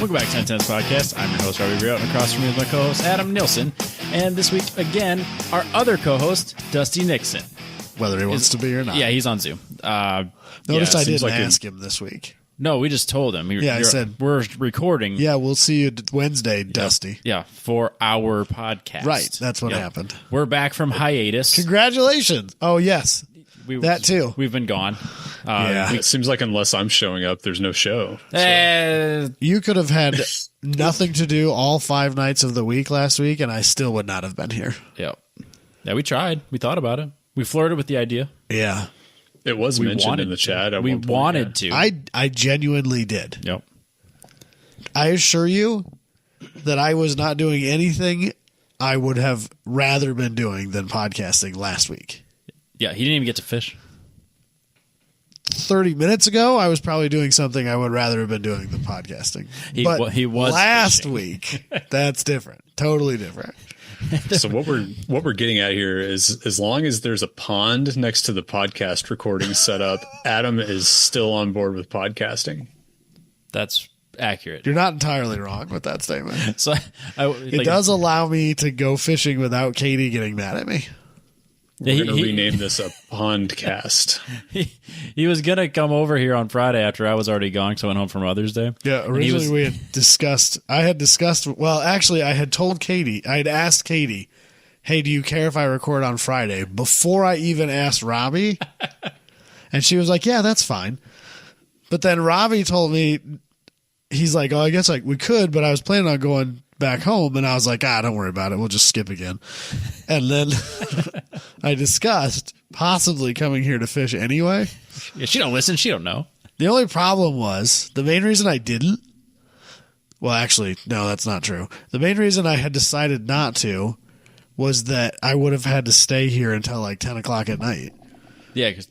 Welcome back to 10 Tenths Podcast. I'm your host, Robbie, and across from me is my co-host, Adam Nilsson. And this week, again, our other co-host, Dusty Nixon. Whether he wants to be or not. Yeah, he's on Zoom. Notice I didn't ask him this week. No, we just told him. I said, we're recording. Yeah, we'll see you Wednesday, Dusty. Yeah, for our podcast. Right, that's what happened. We're back from hiatus. Congratulations. Oh, yes. That too. We've been gone. It seems like unless I'm showing up, there's no show. You could have had nothing to do all 5 nights of the week last week, and I still would not have been here. Yeah, we tried. We thought about it. We flirted with the idea. Yeah. It was mentioned in the chat. We wanted to. I genuinely did. Yep. I assure you that I was not doing anything I would have rather been doing than podcasting last week. Yeah, he didn't even get to fish. 30 minutes ago, I was probably doing something I would rather have been doing than podcasting. He was last fishing. week. That's different. Totally different. So what we're getting at here is, as long as there's a pond next to the podcast recording setup, Adam is still on board with podcasting. That's accurate. You're not entirely wrong with that statement. So it does allow me to go fishing without Katie getting mad at me. We're going to rename this a Pondcast. He was going to come over here on Friday after I was already gone because I went home for Mother's Day. Yeah, originally we had discussed, I had told Katie, I had asked Katie, hey, do you care if I record on Friday? Before I even asked Robbie. And she was like, yeah, that's fine. But then Robbie told me, he's like, oh, I guess we could, but I was planning on going back home, and I was like, don't worry about it. We'll just skip again. And then I discussed possibly coming here to fish anyway. Yeah, she don't listen. She don't know. The only problem was, the main reason I didn't, well, actually, no, that's not true. The main reason I had decided not to was that I would have had to stay here until like 10 o'clock at night. Yeah, because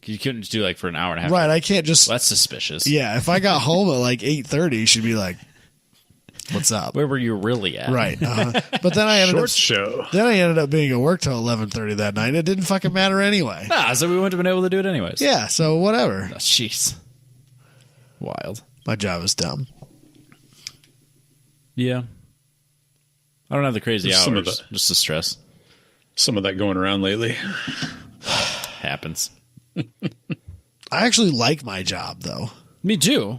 you couldn't just do like for an hour and a half. Right, I can't just... Well, that's suspicious. Yeah, if I got home at like 8:30, she'd be like, what's up? Where were you really at? Right. But then I ended up being at work till 11:30 that night. It didn't fucking matter anyway. So we wouldn't have been able to do it anyways. Yeah, so whatever. Jeez. Wild. My job is dumb. Yeah. I don't have the crazy hours. Just the stress. Some of that going around lately. Happens. I actually like my job, though. Me too.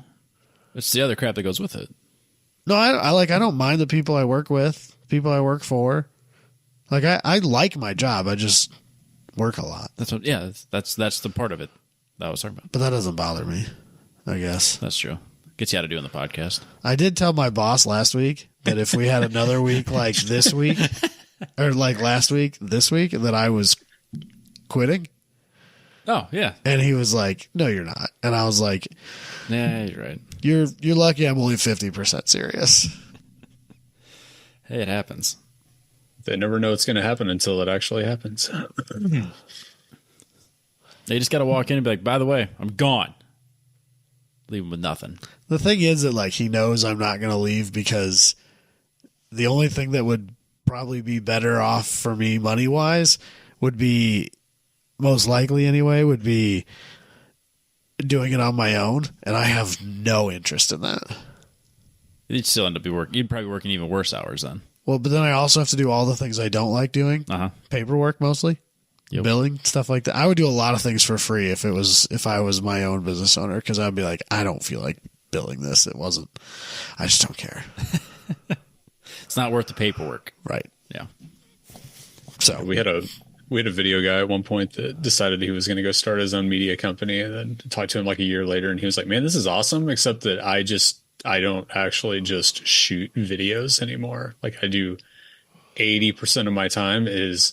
It's the other crap that goes with it. No, I don't mind the people I work with, people I work for. Like I like my job. I just work a lot. That's the part of it that I was talking about. But that doesn't bother me, I guess. That's true. Gets you out of doing the podcast. I did tell my boss last week that if we had another week like this week, or like last week, this week, that I was quitting. Oh, yeah. And he was like, no, you're not. And I was like, yeah, you're right. You're lucky I'm only 50% serious. Hey, it happens. They never know it's going to happen until it actually happens. They just got to walk in and be like, by the way, I'm gone. Leave him with nothing. The thing is that like he knows I'm not going to leave because the only thing that would probably be better off for me money-wise would be, most likely anyway, would be doing it on my own, and I have no interest in that. You'd still end up working. You'd probably be working even worse hours then. Well, but then I also have to do all the things I don't like doing. Paperwork mostly, billing, stuff like that. I would do a lot of things for free if I was my own business owner, because I'd be like, I don't feel like billing this. I just don't care. It's not worth the paperwork. Right. Yeah. So we had a video guy at one point that decided he was going to go start his own media company, and then talked to him like a year later, and he was like, man, this is awesome, except that I don't actually just shoot videos anymore. Like I do 80% of my time is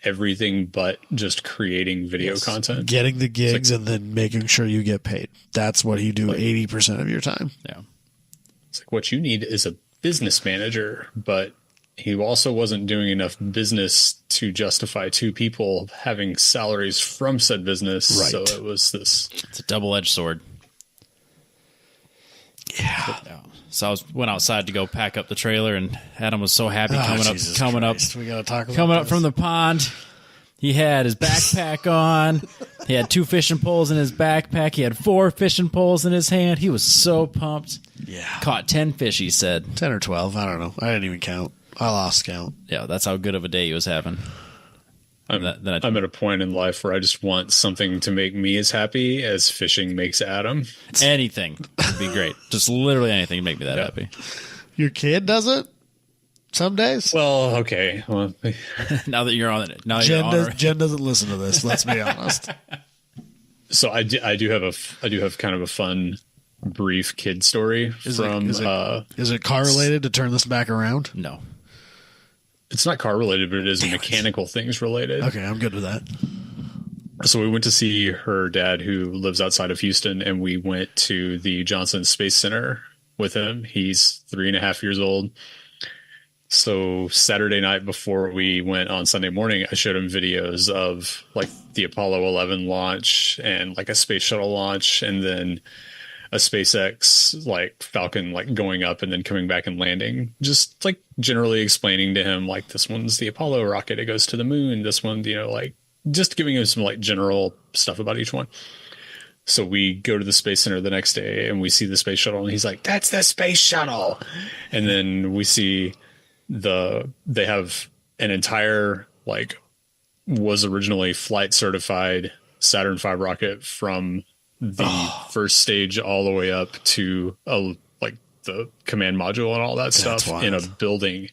everything but just creating video content. Getting the gigs and then making sure you get paid. That's what you do 80% of your time. Yeah. It's like what you need is a business manager, but he also wasn't doing enough business to justify 2 people having salaries from said business. Right. So it was this. It's a double-edged sword. Yeah. So I went outside to go pack up the trailer, and Adam was so happy coming up We gotta talk about from the pond. He had his backpack on. He had 2 fishing poles in his backpack. He had 4 fishing poles in his hand. He was so pumped. Yeah. Caught 10 fish, he said. 10 or 12. I don't know. I didn't even count. I lost count. Yeah, that's how good of a day he was having. I'm at a point in life where I just want something to make me as happy as fishing makes Adam. Anything would be great. Just literally anything to make me that happy. Your kid does it? Some days? Well, okay. Well, Now that you're on it. Now Jen doesn't listen to this, let's be honest. so I do have kind of a fun, brief kid story Is it car related to turn this back around? No. It's not car related, but it is mechanical things related. Okay, I'm good with that. So we went to see her dad, who lives outside of Houston, and we went to the Johnson Space Center with him. He's 3.5 years old. So Saturday night before we went on Sunday morning, I showed him videos of like the Apollo 11 launch and like a space shuttle launch, and then a SpaceX like Falcon like going up and then coming back and landing. Just like generally explaining to him like, this one's the Apollo rocket, it goes to the moon. This one, like just giving him some like general stuff about each one. So we go to the Space Center the next day and we see the space shuttle, and he's like, "That's the space shuttle." And then we see they have an entire like was originally flight certified Saturn V rocket from the first stage all the way up to like the command module and all that stuff in a building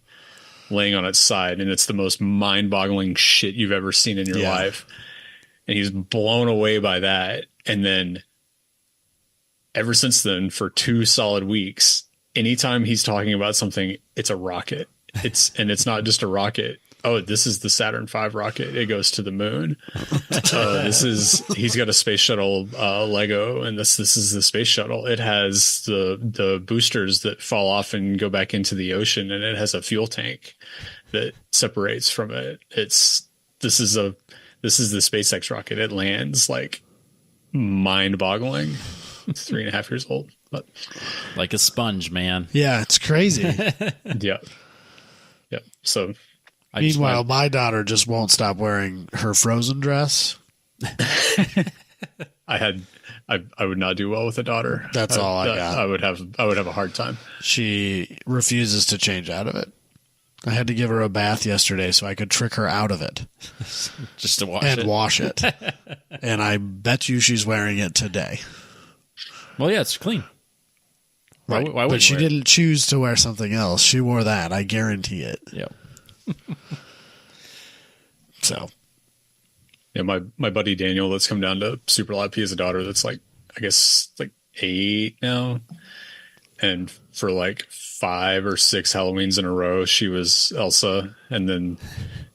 laying on its side. And it's the most mind-boggling shit you've ever seen in your life. And he's blown away by that. And then ever since then, for 2 solid weeks, anytime he's talking about something, it's a rocket. It's not just a rocket. Oh, this is the Saturn V rocket. It goes to the moon. He's got a space shuttle Lego, and this is the space shuttle. It has the boosters that fall off and go back into the ocean, and it has a fuel tank that separates from it. This is the SpaceX rocket. It lands like mind-boggling. It's 3.5 years old, but like a sponge, man. Yeah, it's crazy. Yeah. So. Meanwhile, my daughter just won't stop wearing her Frozen dress. I would not do well with a daughter. That's all I got. I would have a hard time. She refuses to change out of it. I had to give her a bath yesterday so I could trick her out of it. Just to wash it. And I bet you she's wearing it today. Well, yeah, it's clean. Right. Why but she didn't choose to wear something else. She wore that. I guarantee it. Yep. So, yeah, my buddy Daniel that's come down to Super Lab, he has a daughter that's like, I guess like 8 now, and for like 5 or 6 Halloweens in a row she was Elsa, and then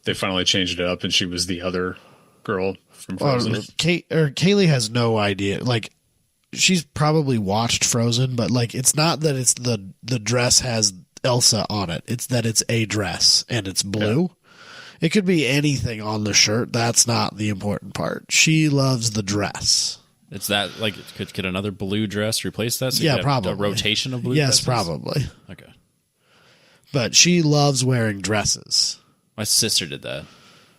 they finally changed it up and she was the other girl from Frozen. Kaylee has no idea. Like, she's probably watched Frozen, but like, it's not that it's the dress has Elsa on it. It's that it's a dress and it's blue. Yeah. It could be anything on the shirt. That's not the important part. She loves the dress. It's that, like, could another blue dress replace that? So yeah, probably. A rotation of blue dresses? Yes, probably. Okay. But she loves wearing dresses. My sister did that.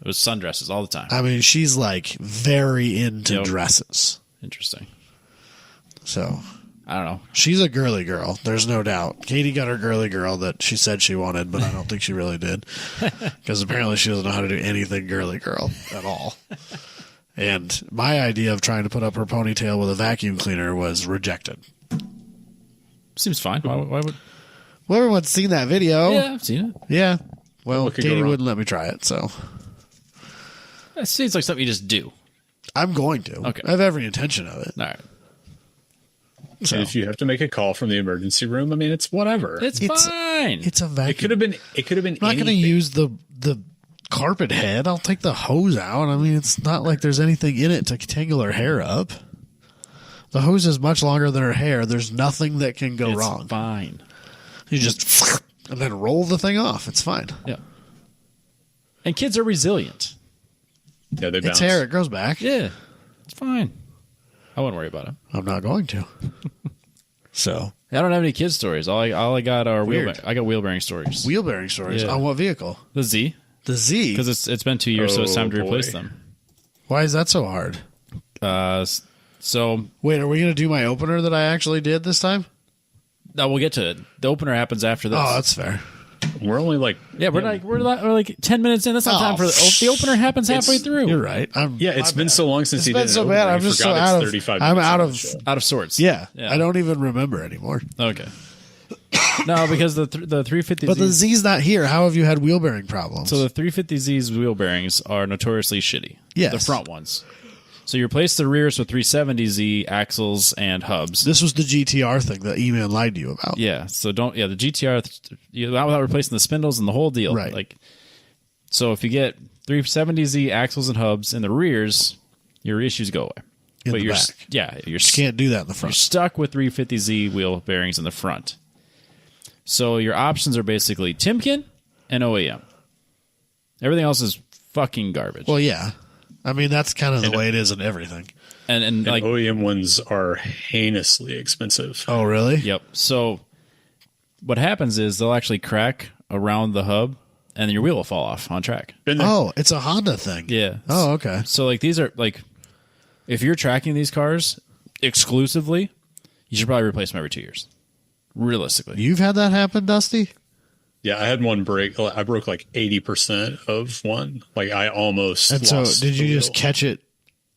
It was sundresses all the time. I mean, she's like very into dresses. Interesting. So, I don't know. She's a girly girl. There's no doubt. Katie got her girly girl that she said she wanted, but I don't think she really did. Because apparently she doesn't know how to do anything girly girl at all. And my idea of trying to put up her ponytail with a vacuum cleaner was rejected. Seems fine. Why would... Well, everyone's seen that video. Yeah, I've seen it. Yeah. Well, Katie wouldn't let me try it, so. It seems like something you just do. I'm going to. Okay. I have every intention of it. All right. So if you have to make a call from the emergency room, I mean, it's whatever. It's fine. It's a vacuum. It could have been. I'm not going to use the carpet head. I'll take the hose out. I mean, it's not like there's anything in it to tangle her hair up. The hose is much longer than her hair. There's nothing that can go wrong. It's fine. You just and then roll the thing off. It's fine. Yeah. And kids are resilient. Yeah, they bounce. It's hair. It grows back. Yeah. It's fine. I wouldn't worry about it. I'm not going to. So I don't have any kid stories. All I got are Weird. I got wheel bearing stories. Wheel bearing stories. Yeah. On what vehicle? The Z. The Z? Because it's been 2 years, so it's time to replace boy. them. Why is that so hard? So Wait, are we going to do my opener that I actually did this time? no, we'll get to it. The opener happens after this. Oh, that's fair. We're only like we're like 10 minutes in. That's not time for the opener happens halfway through. You're right. it's been so long since It's he been did so an bad. opener, I'm he just so forgot it's out of. 35 I'm minutes out into of. the show. Out of sorts. Yeah, I don't even remember anymore. Okay. No, because the 350. But the Z's not here. How have you had wheel bearing problems? So the 350Z's wheel bearings are notoriously shitty. Yes. The front ones. So you replace the rears with 370Z axles and hubs. this was the GTR thing that E-Man lied to you about. Yeah. So the GTR, without replacing the spindles and the whole deal. Right. Like, so if you get 370Z axles and hubs in the rears, your issues go away. In but the you're back. you're Can't do that in the you're front. stuck with 350Z wheel bearings in the front. So your options are basically Timken and OEM. Everything else is fucking garbage. Well, yeah. I mean, that's kind of the way it is in everything. and like, OEM ones are heinously expensive. Oh, really? yep. So what happens is they'll actually crack around the hub, and then your wheel will fall off on track. Been there. Oh, it's a Honda thing. Yeah. Oh, okay. So like these are like, if you're tracking these cars exclusively, you should probably replace them every 2 years. Realistically. You've had that happen, Dusty? Yeah, I had one break. I broke like 80% of one. Like I almost And so, lost did you the just wheel. catch it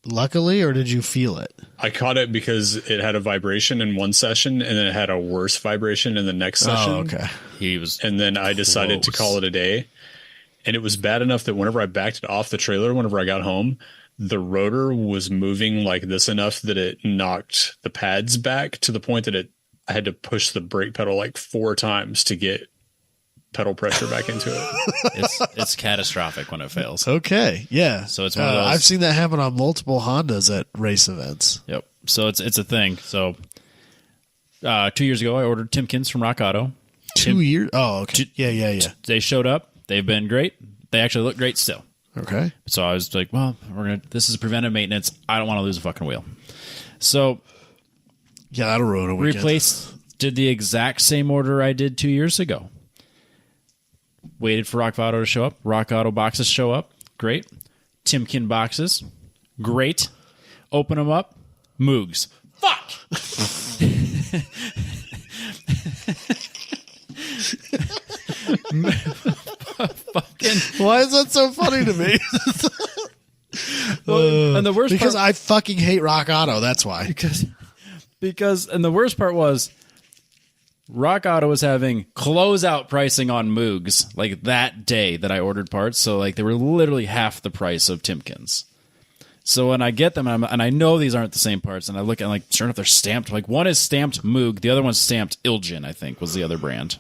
luckily, or did you feel it? I caught it because it had a vibration in one session, and then it had a worse vibration in the next session. Oh, okay. He was And then I decided to Close. call it a day. And it was bad enough that whenever I backed it off the trailer, whenever I got home, the rotor was moving like this enough that it knocked the pads back to the point that I had to push the brake pedal like 4 times to get pedal pressure back into it. it's catastrophic when it fails. Okay. Yeah. So it's one of those- I've seen that happen on multiple Hondas at race events. Yep. So it's a thing. So 2 years ago, I ordered Timkins from Rock Auto. 2 years? Oh, okay. Yeah. They showed up. They've been great. They actually look great still. Okay. So I was like, well, this is preventive maintenance. I don't want to lose a fucking wheel. So Yeah, that'll ruin a weekend. did the exact same order I did 2 years ago. Waited for Rock Auto to show up. Rock Auto boxes show up. Great. Timken boxes. Great. Open them up. Moogs. Fuck! Fucking. Why is that so funny to me? And the worst Because part, I fucking hate Rock Auto. That's why. because and the worst part was Rock Auto was having closeout pricing on Moogs like that day that I ordered parts. So like they were literally half the price of Timkins. So when I get them and I know these aren't the same parts, and I look and like sure enough they're stamped. Like one is stamped Moog, the other one's stamped Ilgin, I think was the other brand,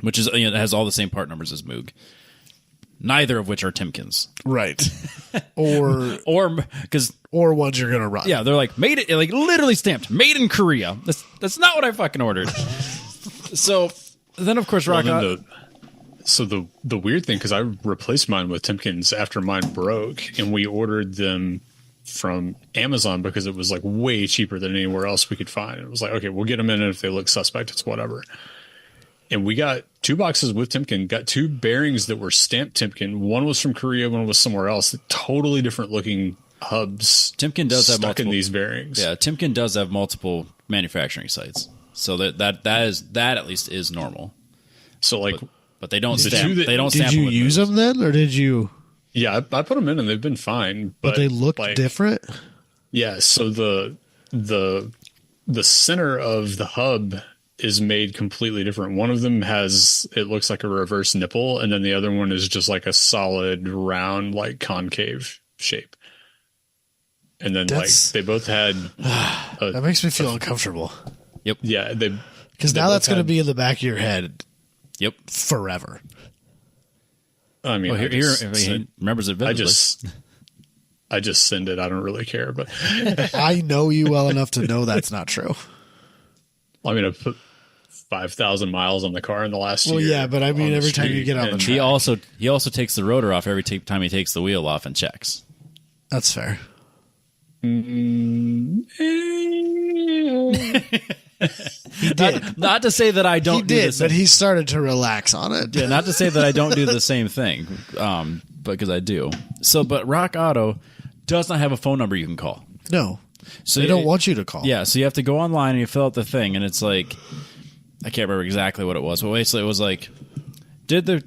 which is it has all the same part numbers as Moog. Neither of which are Timkins. Right. Or Because ones you're gonna run. yeah, they're like made it like literally stamped made in Korea. That's not what I fucking ordered. So then of course Rock Auto. So the weird thing, because I replaced mine with Timkins after mine broke, and we ordered them from Amazon because it was like way cheaper than anywhere else we could find. It was like, okay, we'll get them in, and if they look suspect, it's whatever. And we got 2 boxes with Timken, got 2 bearings that were stamped Timken. One was from Korea, one was somewhere else. Totally different looking hubs. Timken does have stuck multiple in these bearings. Yeah, Timken does have multiple manufacturing sites, so that at least is normal. So like, But they don't The stamp. two that- They don't Did stamp you with use Moogs. them then, or did you? yeah, I put them in and they've been fine. But they look like, different. Yeah, so the center of the hub is made completely different. One of them it looks like a reverse nipple, and then the other one is just like a solid round, like concave shape. And then That's- like they both had That makes me feel uncomfortable yeah, because they now both that's going to had- be in the back of your head Yep. forever. I mean, Well, I here just he send- remembers it I vividly. just send it. I don't really care, but I know you well enough to know that's not true. I mean, I put 5,000 miles on the car in the last Well, year. yeah, but I mean, on the every time you street, get on the and- He also takes the rotor off every time he takes the wheel off and checks. That's fair. He did. Not to say that I don't He do did, the same, but he started to relax on it. yeah, not to say that I don't do the same thing, because I do. So, but Rock Auto does not have a phone number you can call. No. So They don't want you to call. Yeah, so you have to go online and you fill out the thing, and it's like, I can't remember exactly what it was, but basically it was like, did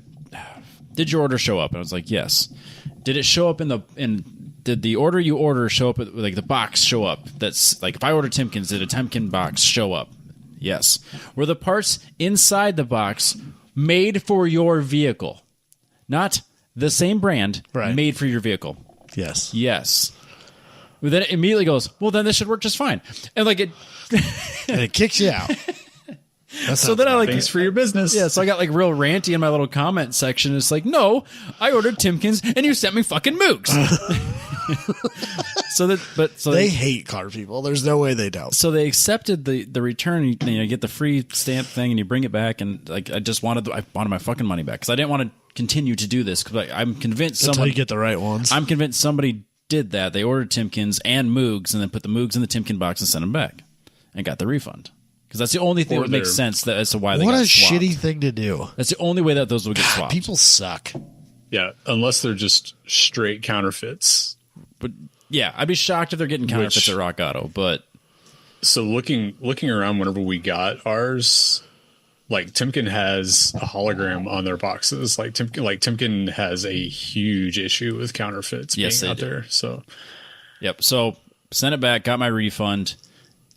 your order show up? And I was like, yes. Did it show up did the order you order show up, like the box show up? That's like, if I order Timkins, did a Timken box show up? Yes. Were the parts inside the box made for your vehicle? Not the same brand, Right. made for your vehicle. Yes. Yes. But then it immediately goes, well, then this should work just fine. And like it, And it kicks you out. so then I like, Thanks for your business. yeah, so I got like real ranty in my little comment section. It's like, no, I ordered Timkins and you sent me fucking Moogs. so They hate car people. There's no way they don't. so they accepted the return. You get the free stamp thing and you bring it back. And like, I wanted my fucking money back because I didn't want to continue to do this because I'm convinced Until someone. you get the right ones. I'm convinced somebody did that. They ordered Timkins and Moogs and then put the Moogs in the Timken box and sent them back and got the refund. Because that's the only thing Or that makes they're- sense as to why they What got a swapped. shitty thing to do. That's the only way that those would get swapped. People suck. Yeah, unless they're just straight counterfeits. But yeah, I'd be shocked if they're getting counterfeits at Rock Auto. But So looking around whenever we got ours, like Timken has a hologram on their boxes. Like Timken has a huge issue with counterfeits Yes, being they out do. there. So yep. So sent it back, got my refund.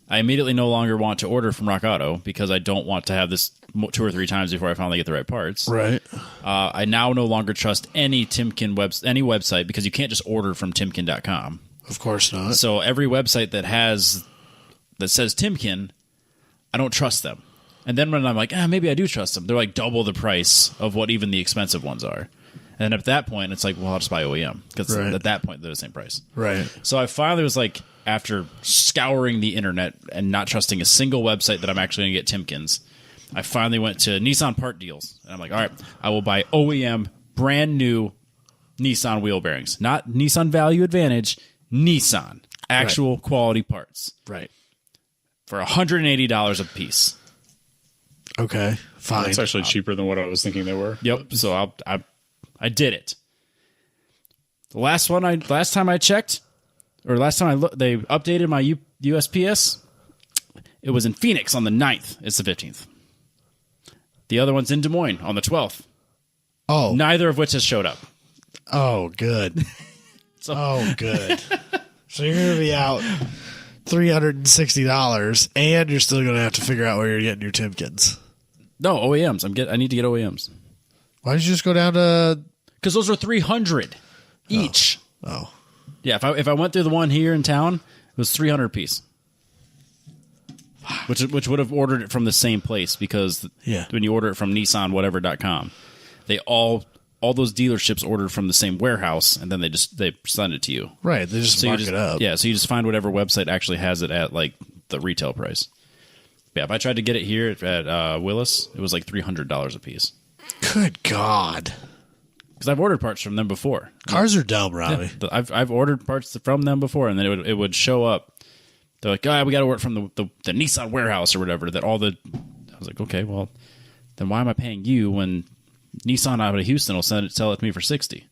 I immediately no longer want to order from Rock Auto because I don't want to have this 2 or 3 times before I finally get the right parts. Right. I now no longer trust any Timken any website because you can't just order from Timken.com. Of course not. So every website that says Timken, I don't trust them. And then when I'm like, maybe I do trust them, they're like double the price of what even the expensive ones are. And at that point, it's like, well, I'll just buy OEM because Right. at that point they're the same price. Right. So I finally was like, after scouring the internet and not trusting a single website that I'm actually going to get Timkins, I finally went to Nissan Part Deals. And I'm like, all right, I will buy OEM brand new Nissan wheel bearings. Not Nissan Value Advantage, Nissan. Actual quality parts. Right. For $180 a piece. Okay. Fine. it's actually cheaper than what I was thinking they were. Yep. So I did it. The last time I checked, or last time I looked, they updated my USPS. It was in Phoenix on the 9th. It's the 15th. The other one's in Des Moines on the 12th. Oh. Neither of which has showed up. Oh, good. Oh, good. So you're going to be out $360, and you're still going to have to figure out where you're getting your Timkins. No, OEMs. I need to get OEMs. Why don't you just go down to... Because those are $300 each. Oh. Yeah, if I went through the one here in town, it was $300 a piece. Which would have ordered it from the same place because when you order it from NissanWhatever.com, they all those dealerships ordered from the same warehouse and then they send it to you. Right. They just mark it up. Yeah, so you just find whatever website actually has it at like the retail price. Yeah, if I tried to get it here at Willis, it was like $300 a piece. Good God. Because I've ordered parts from them before. Cars are dumb, Robbie. Yeah, I've ordered parts from them before, and then it would show up. They're like, we got to order from the Nissan warehouse or whatever. I was like, okay, well, then why am I paying you when Nissan out of Houston will sell it to me for $60, and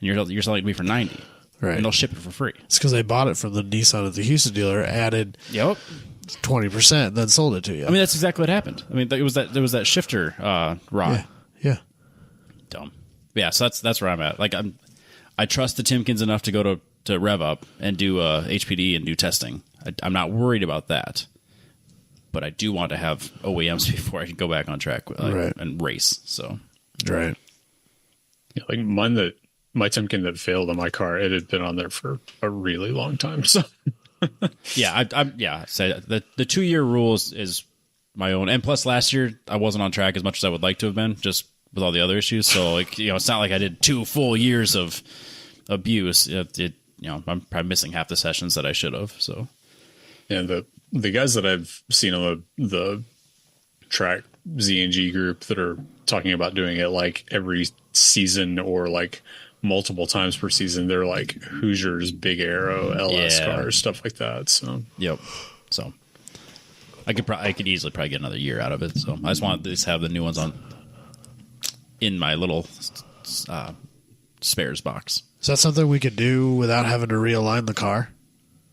you're selling it to me for $90, Right. and they'll ship it for free. It's because they bought it from the Nissan at the Houston dealer, added 20%, and then sold it to you. I mean, that's exactly what happened. I mean, there was that shifter rod. Yeah. Dumb. Yeah, so that's where I'm at. Like I trust the Timkins enough to go to Rev Up and do HPD and do testing. I'm not worried about that, but I do want to have OEMs before I can go back on track and race. So Right. Yeah, like my Timken that failed on my car, it had been on there for a really long time. So yeah, say the 2-year rule is my own, and plus last year I wasn't on track as much as I would like to have been, just with all the other issues. So it's not like I did 2 full years of abuse. I'm probably missing half the sessions that I should have. So yeah, the guys that I've seen on the track Z&G group that are talking about doing it like every season or like multiple times per season, they're like Hoosiers, Big Arrow, LS cars, stuff like that. So yep. So I could easily probably get another year out of it. So I just want to just have the new ones on in my little spares box. Is that something we could do without having to realign the car?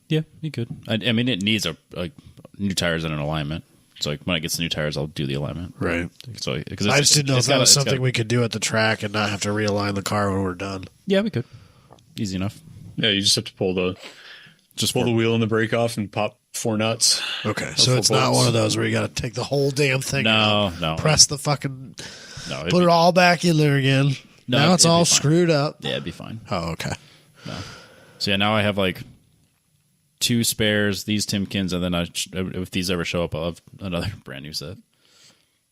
Yeah, you could. I mean, it needs new tires and an alignment. So like when it gets the new tires, I'll do the alignment. Right. So because I just didn't know if that was something we could do at the track and not have to realign the car when we're done. Yeah, we could. Easy enough. Yeah, you just have to pull the wheel and the brake off and pop 4 nuts. Okay, so it's not one of those where you got to take the whole damn thing out. No. Press the fucking... No, put it all back in there again. No, now it's all screwed up. Yeah, it'd be fine. Oh, okay. No. So yeah, now I have like 2 spares, these Timkins, and then if these ever show up, I'll have another brand new set.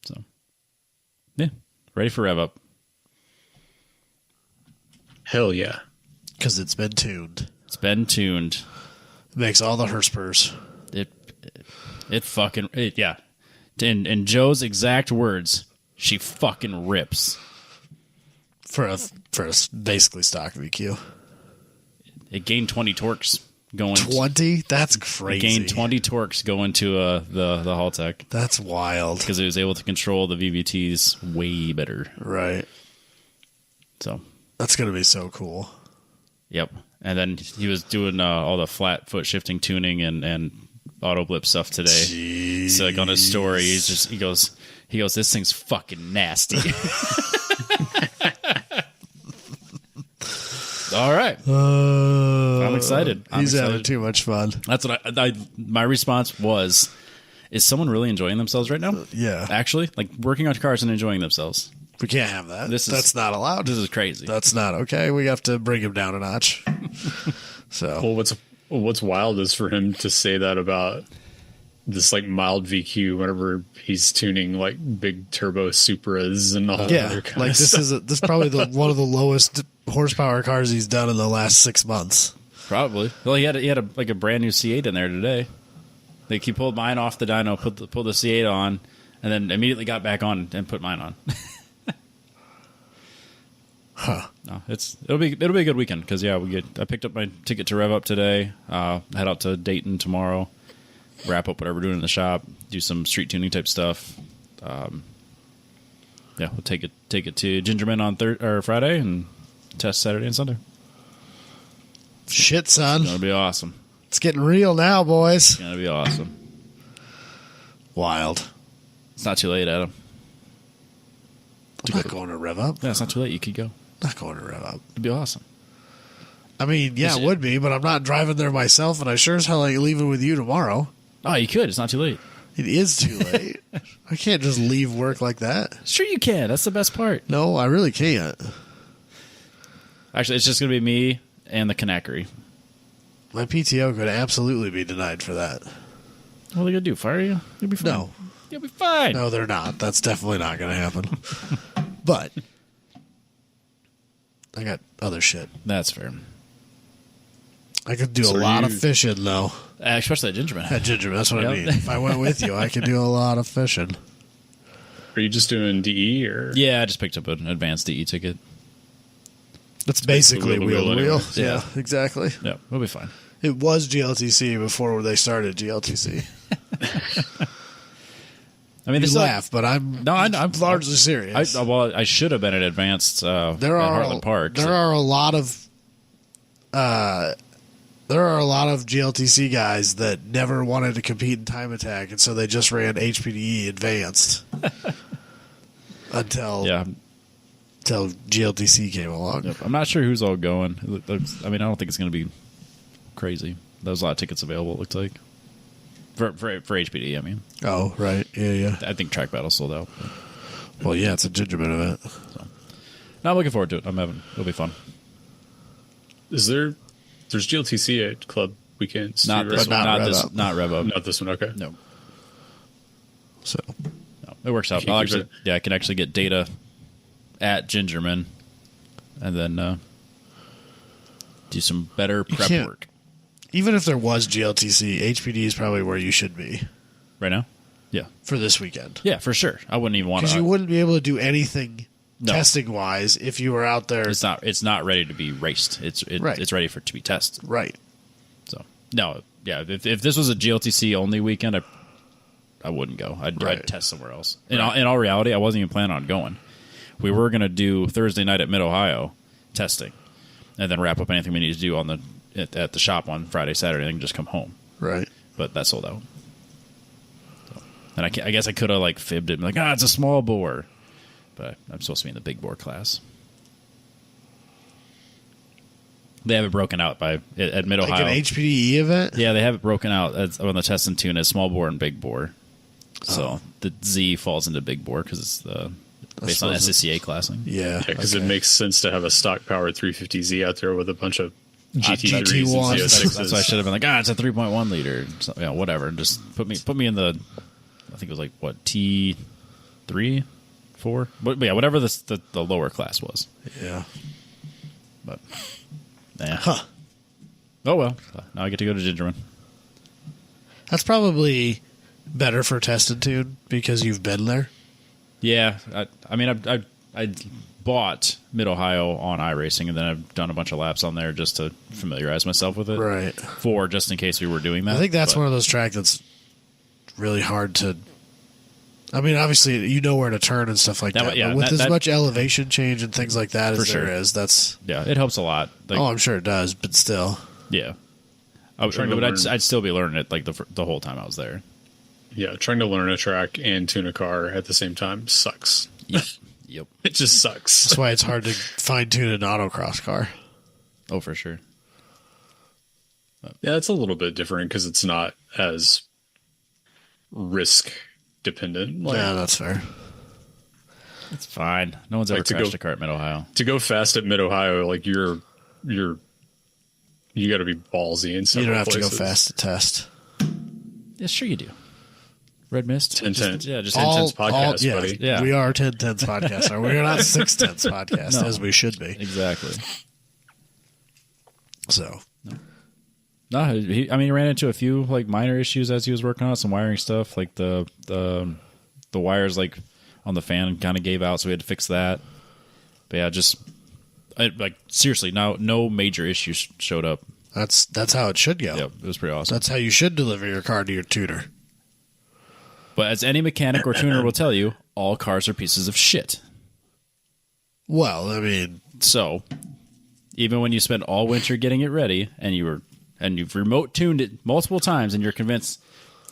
So, yeah, ready for rev up. Hell yeah. Because it's been tuned. It's been tuned. It makes all the Herspers. Yeah. In Joe's exact words, she fucking rips. For a basically stock VQ. It gained 20 torques going. 20? That's crazy. It gained 20 torques going to the Haltech. That's wild. Because it was able to control the VVTs way better. Right. So that's going to be so cool. Yep. And then he was doing all the flat foot shifting tuning and auto blip stuff today. Jeez. So like on his story, he goes, this thing's fucking nasty. All right. I'm excited. He's having too much fun. That's what my response was, is someone really enjoying themselves right now? Yeah. Actually, like working on cars and enjoying themselves. We can't have that. That's not allowed. This is crazy. That's not okay. We have to bring him down a notch. So, well, what's wild is for him to say that about this like mild VQ whenever he's tuning like big turbo Supras and all that other kind like of this stuff. is this is probably one of the lowest horsepower cars he's done in the last 6 months. Probably. Well, he had a brand new C8 in there today. Like he pulled mine off the dyno, pulled the C8 on, and then immediately got back on and put mine on. Huh. No, it'll be a good weekend because I picked up my ticket to Rev Up today. Head out to Dayton tomorrow. Wrap up whatever we're doing in the shop. Do some street tuning type stuff. We'll take it to Gingerman on Friday and test Saturday and Sunday. Shit, son. It's gonna be awesome. It's getting real now, boys. It's gonna be awesome. Wild. It's not too late, Adam. I'm not going to Rev Up. Yeah, it's not too late. You could go. Not going to Rev Up. It'd be awesome. I mean, yeah, it would be, but I'm not driving there myself, and I sure as hell ain't leaving with you tomorrow. Oh, you could. It's not too late. It is too late. I can't just leave work like that. Sure you can. That's the best part. No, I really can't. Actually, it's just going to be me and the Kanakary. My PTO could absolutely be denied for that. What are they going to do? Fire you? You'll be fine. No. You'll be fine. No, they're not. That's definitely not going to happen. But I got other shit. That's fair. I could do a lot of fishing, though. Especially at Gingerman. At Gingerman, that's what I mean. If I went with you, I could do a lot of fishing. Are you just doing DE or? Yeah, I just picked up an advanced DE ticket. That's basically wheel to wheel. Yeah, exactly. Yeah, we'll be fine. It was GLTC before they started GLTC. I mean, you laugh, but I'm largely serious. I should have been at advanced. There at are Heartland Park. There are a lot of GLTC guys that never wanted to compete in time attack, and so they just ran HPDE advanced until GLTC came along. Yep. I'm not sure who's all going. I mean, I don't think it's going to be crazy. There's a lot of tickets available. It looks like for HPDE. I mean, oh right, yeah. I think Track Battle sold out. Well, yeah, it's a Gingerman event. So, no, I'm looking forward to it. It'll be fun. There's GLTC at club weekends. Not this one. Not Rev Up. Not this one. Okay. No. So no, it works out. I can actually get data at Gingerman, and then do some better prep work. Even if there was GLTC, HPD is probably where you should be right now. Yeah, for this weekend. Yeah, for sure. I wouldn't even want to, because you wouldn't be able to do anything testing wise if you were out there. It's not ready to be raced. It's ready for it to be tested. Right. So no, yeah. If this was a GLTC only weekend, I wouldn't go. I'd test somewhere else. In Right. all reality, I wasn't even planning on going. We were going to do Thursday night at Mid Ohio testing, and then wrap up anything we need to do on at the shop on Friday, Saturday, and just come home. Right. But that sold out. So, and I guess I could have like fibbed it, and like, it's a small bore, but I'm supposed to be in the big bore class. They have it broken out at Mid Ohio. Like an HPDE event? Yeah, they have it broken out on the test and tune as small bore and big bore. So the Z falls into big bore because it's based on SCCA classing. Yeah. Because it makes sense to have a stock powered 350Z out there with a bunch of GT3s and GT1s. Z06s. That's why I should have been like, it's a 3.1 liter. So, whatever. Just put me in the, I think it was like, what, T3, 4? But yeah, whatever the lower class was. Yeah. But, yeah. Oh, well. Now I get to go to Gingerman. That's probably better for test and tune because you've been there. Yeah. I mean, I bought Mid Ohio on iRacing, and then I've done a bunch of laps on there just to familiarize myself with it. Right. For just in case we were doing that. I think that's one of those tracks that's really hard to. I mean, obviously, you know where to turn and stuff like that. Yeah, but with as much elevation change and things like that as there is, that's. Yeah, it helps a lot. Like, I'm sure it does, but still. Yeah. I'd still be learning it like the whole time I was there. Yeah, trying to learn a track and tune a car at the same time sucks. Yep. It just sucks. That's why it's hard to fine tune an autocross car. Oh, for sure. Yeah, it's a little bit different because it's not as risk dependent. Yeah, that's fair. It's fine. No one's ever crashed a car at Mid Ohio. To go fast at Mid Ohio, like you got to be ballsy in some places. You don't have to go fast to test. Yeah, sure you do. Red Mist? 10-10. Yeah, just 10-10's podcast, buddy. Yeah. We are 10-10's podcast. We're not 6-10's podcast, as we should be. Exactly. So. No, he ran into a few like minor issues as he was working on it, some wiring stuff, like the wires like on the fan kind of gave out, so we had to fix that. But yeah, seriously, no major issues showed up. That's how it should go. Yep, it was pretty awesome. That's how you should deliver your car to your tutor. But as any mechanic or tuner will tell you, all cars are pieces of shit. Well, I mean, so even when you spend all winter getting it ready and you've remote tuned it multiple times and you're convinced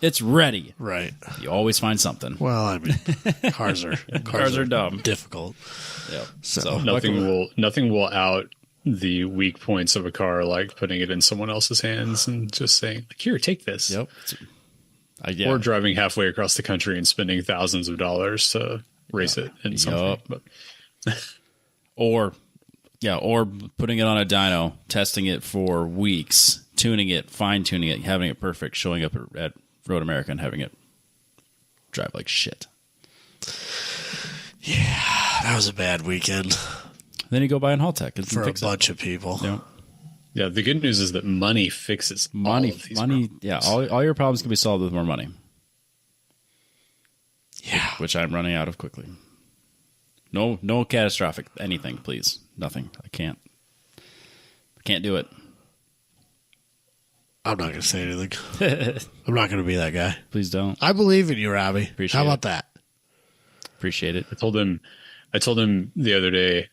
it's ready, right? You always find something. Well, I mean, cars are dumb, difficult. Yeah. So nothing will out the weak points of a car, like putting it in someone else's hands and just saying, like, "Here, take this." Yep. Or driving halfway across the country and spending thousands of dollars to race it in something. But or putting it on a dyno, testing it for weeks, tuning it, fine tuning it, having it perfect, showing up at Road America and having it drive like shit. Yeah, that was a bad weekend. Then you go buy an Haltech for a bunch of people. Yeah. Yeah, the good news is that money fixes all of these problems. Yeah, all your problems can be solved with more money. Yeah, which I'm running out of quickly. No catastrophic anything, please. Nothing. I can't do it. I'm not going to say anything. I'm not going to be that guy. Please don't. I believe in you, Robbie. Appreciate How about that? Appreciate it. I told him the other day,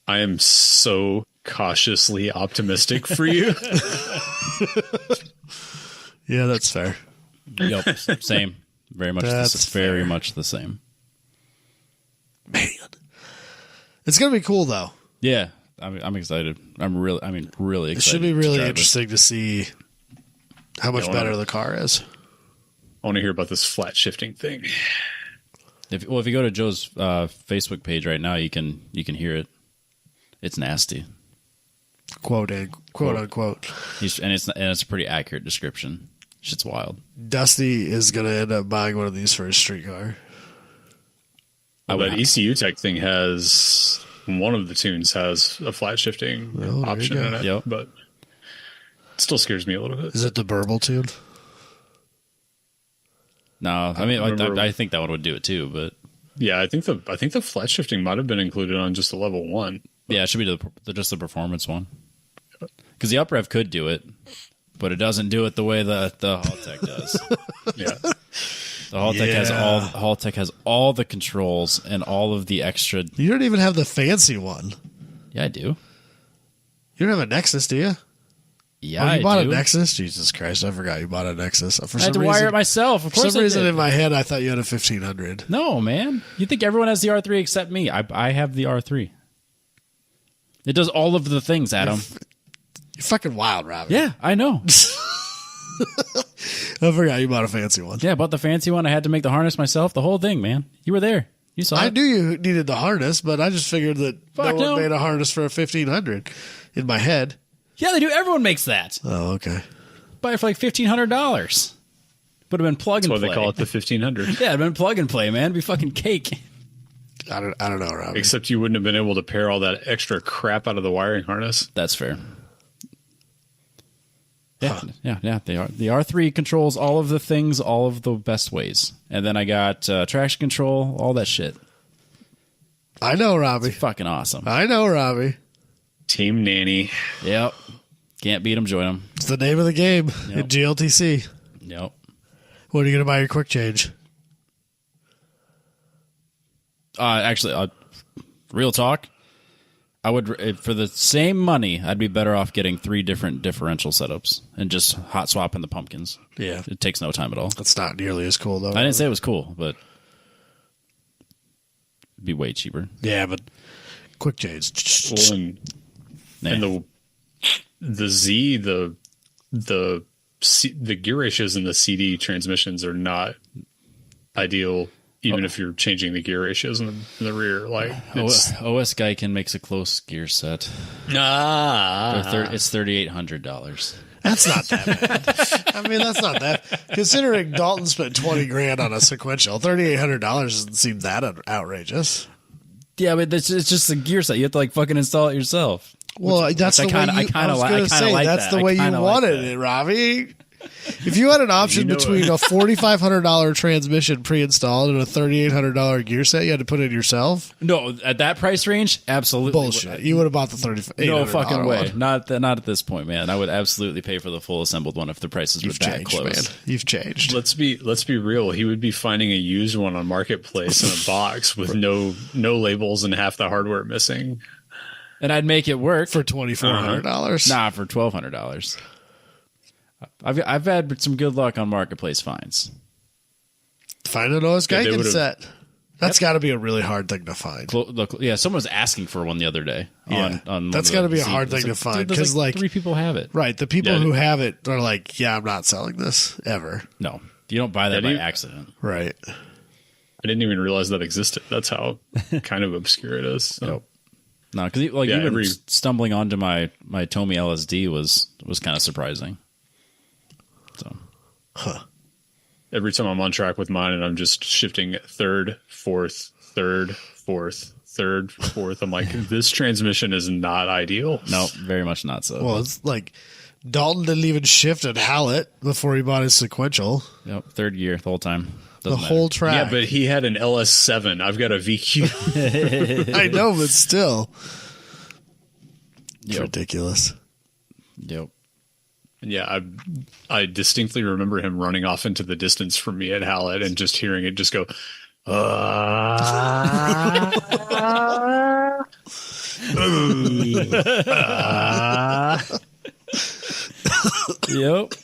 I am so cautiously optimistic for you. Yeah, that's fair. Yep, same. Very much. Very much the same. Man, it's gonna be cool though. Yeah, I'm excited. Really excited. It should be really interesting to see how much better the car is. I want to hear about this flat shifting thing. If you go to Joe's Facebook page right now, you can hear it. It's nasty. Quote unquote. And it's a pretty accurate description. Shit's wild. Dusty is going to end up buying one of these for his street car. That ECU Tech thing has one of the tunes has a flat shifting option in it, yep. But it still scares me a little bit. Is it the Burble tune? No, I think that one would do it too, but yeah, I think the flat shifting might have been included on just a level 1. Yeah, it should be just the performance one. Because the uprev could do it, but it doesn't do it the way the Haltech does. Yeah. The Haltech has all the controls and all of the extra. You don't even have the fancy one. Yeah, I do. You don't have a Nexus, do you? Yeah, you bought I do. a Nexus? Jesus Christ, I forgot you bought a Nexus. I had to wire it myself. Of course, for some reason in my head, I thought you had a 1500. No, man. You think everyone has the R3 except me? I have the R3. It does all of the things, Adam. You're fucking wild, Robbie. Yeah, I know. I forgot you bought a fancy one. Yeah, I bought the fancy one. I had to make the harness myself. The whole thing, man. You were there. You saw it. I knew you needed the harness, but I just figured that no one made a harness for a 1500 in my head. Yeah, they do. Everyone makes that. Oh, okay. Buy it for like $1,500. Would have been plug and play. That's why they call it the 1500. Yeah, it'd been plug and play, man. It'd be fucking cake. I don't know, Robbie. Except you wouldn't have been able to pair all that extra crap out of the wiring harness. That's fair. Yeah, yeah. The R3 controls all of the things, all of the best ways. And then I got traction control, all that shit. I know, Robbie. It's fucking awesome. I know, Robbie. Team Nanny. Yep. Can't beat them, join them. It's the name of the game in GLTC. Yep. When are you going to buy your quick change? Actually, real talk. I would, for the same money, I'd be better off getting 3 different differential setups and just hot swapping the pumpkins. Yeah. It takes no time at all. That's not nearly as cool, though. I didn't say it was cool, but it'd be way cheaper. Yeah, but quick change. Well, and the Z, the gear ratios in the CD transmissions are not ideal. Even if you're changing the gear ratios in the rear, like OS Geiken makes a close gear set. It's $3,800. That's not that bad. I mean, that's not that. Considering Dalton spent $20,000 on a sequential, $3,800 doesn't seem that outrageous. Yeah, but it's just a gear set. You have to like fucking install it yourself. Well, that's the way that's the way you wanted it, Robbie. If you had an option between a $4,500 transmission pre-installed and a $3,800 gear set, you had to put it yourself. No, at that price range, absolutely bullshit. You would have bought the $3,800. No fucking way. Not at this point, man. I would absolutely pay for the full assembled one if the prices were that close. Man. You've changed. Let's be real. He would be finding a used one on Marketplace in a box with no labels and half the hardware missing. And I'd make it work for $2,400. Nah, for $1,200. I've had some good luck on Marketplace finds. Find an OS Geiken set. That's got to be a really hard thing to find. Someone was asking for one the other day. On that's got to be a hard thing to find because like 3 people have it. Right, the people who have it are like, yeah, I'm not selling this ever. No, you don't buy that by accident. Right. I didn't even realize that existed. That's how kind of obscure it is. So. Nope. No, because even stumbling onto my Tomy LSD was kind of surprising. So, every time I'm on track with mine and I'm just shifting third, fourth, I'm like, this transmission is not ideal. No, very much not so. Well, it's like Dalton didn't even shift at Hallett before he bought his sequential. Yep, third gear the whole time. The whole track. Yeah, but he had an LS7. I've got a VQ. I know, but still. It's ridiculous. Yep. Yeah, I distinctly remember him running off into the distance from me at Hallett and just hearing it just go, Yep.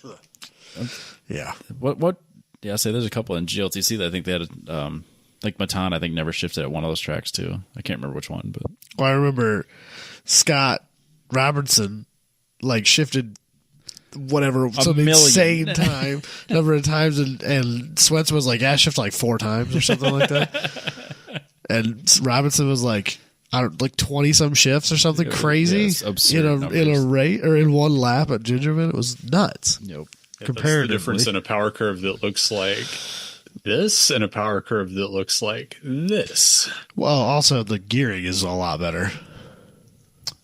Yeah. What? Yeah, I say there's a couple in GLTC that I think they had, like Matan, I think never shifted at one of those tracks too. I can't remember which one, but I remember Scott Robertson like shifted whatever some insane number of times, and Swenson was like, "Yeah, shift like 4 times or something like that," and Robinson was like, I don't like 20 some shifts or something crazy in a rate or in one lap at Gingerman. It was nuts. Yep. Comparatively, that's the difference in a power curve that looks like this and a power curve that looks like this. Well, also the gearing is a lot better.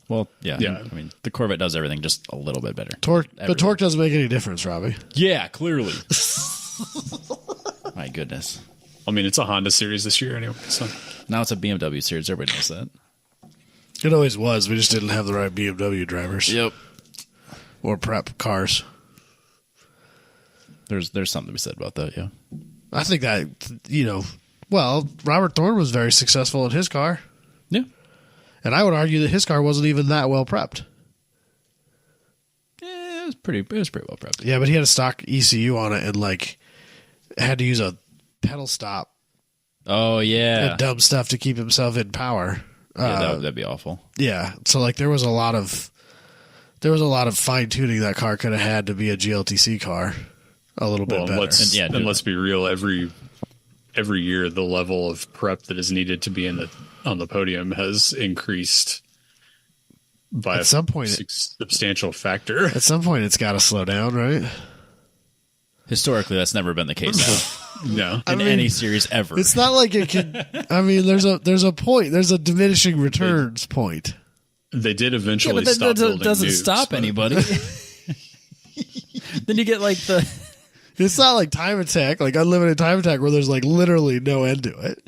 Well, yeah. I mean, the Corvette does everything just a little bit better. But torque doesn't make any difference, Robbie. Yeah, clearly. My goodness. I mean, it's a Honda series this year anyway. So now it's a BMW series. Everybody knows that. It always was. We just didn't have the right BMW drivers. Yep. Or prep cars. There's something to be said about that, yeah. I think that, well, Robert Thorne was very successful in his car. Yeah. And I would argue that his car wasn't even that well prepped. It was pretty well prepped. Yeah, but he had a stock ECU on it and had to use a pedal stop. Oh yeah. And dumb stuff to keep himself in power. Yeah, that'd be awful. Yeah. So there was a lot of fine tuning that car could have had to be a GLTC car a little bit better. Let's be real, every year the level of prep that is needed to be on the podium has increased by substantial factor. At some point, it's got to slow down, right? Historically, that's never been the case. No, in any series ever. It's not like it can. I mean, there's a point. There's a diminishing returns point. They did eventually stop building doesn't nukes, stop anybody. Then you get the. It's not like Time Attack, like Unlimited Time Attack, where there's literally no end to it.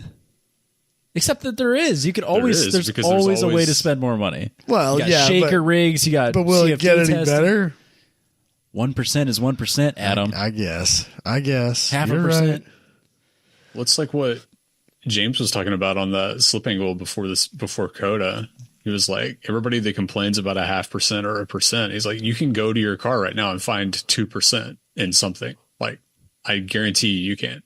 Except that there is. You could always. There's always a way to spend more money. Well, you got shaker rigs. You got. But will it get any better? 1% is 1%, Adam. I guess. Half You're a percent. right. Well, it's like what James was talking about on the slip angle before Coda. He was like, everybody that complains about a 0.5% or 1%, he's like, you can go to your car right now and find 2% in something. Like, I guarantee you can.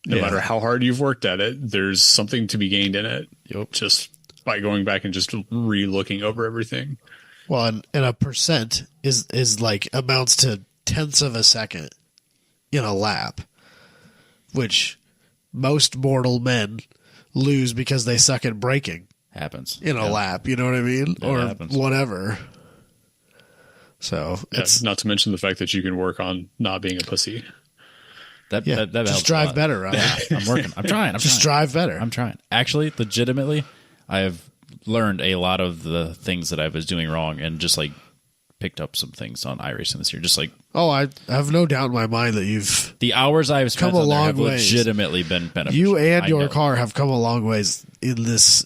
No matter how hard you've worked at it, there's something to be gained in it. Yep. Just by going back and just re-looking over everything. Well, and a percent is amounts to tenths of a second in a lap, which most mortal men lose because they suck at braking. Happens in a lap. You know what I mean? Or happens. Whatever. So it's not to mention the fact that you can work on not being a pussy. That just helps drive better. Right? Yeah, I'm working. I'm trying. Drive better. I'm trying. Actually, legitimately, I have learned a lot of the things that I was doing wrong and just picked up some things on iRacing this year. Just I have no doubt in my mind that the hours I've spent come a on there long have ways. Legitimately been beneficial. You and your car have come a long ways in this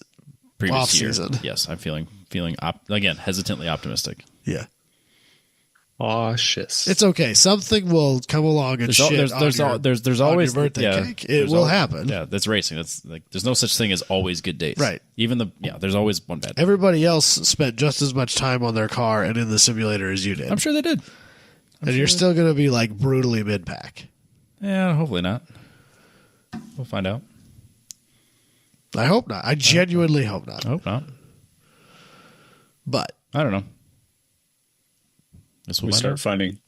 previous off year. season. Yes, I'm feeling again hesitantly optimistic. Yeah. Oh shit! It's okay. Something will come along and There's your always birthday cake. It will happen. Yeah, that's racing. That's there's no such thing as always good days. Right. Even there's always one bad day. Everybody else spent just as much time on their car and in the simulator as you did. I'm sure they did. And you're still going to be brutally mid pack. Yeah, hopefully not. We'll find out. I hope not. I genuinely hope not. I hope not. But I don't know. We start finding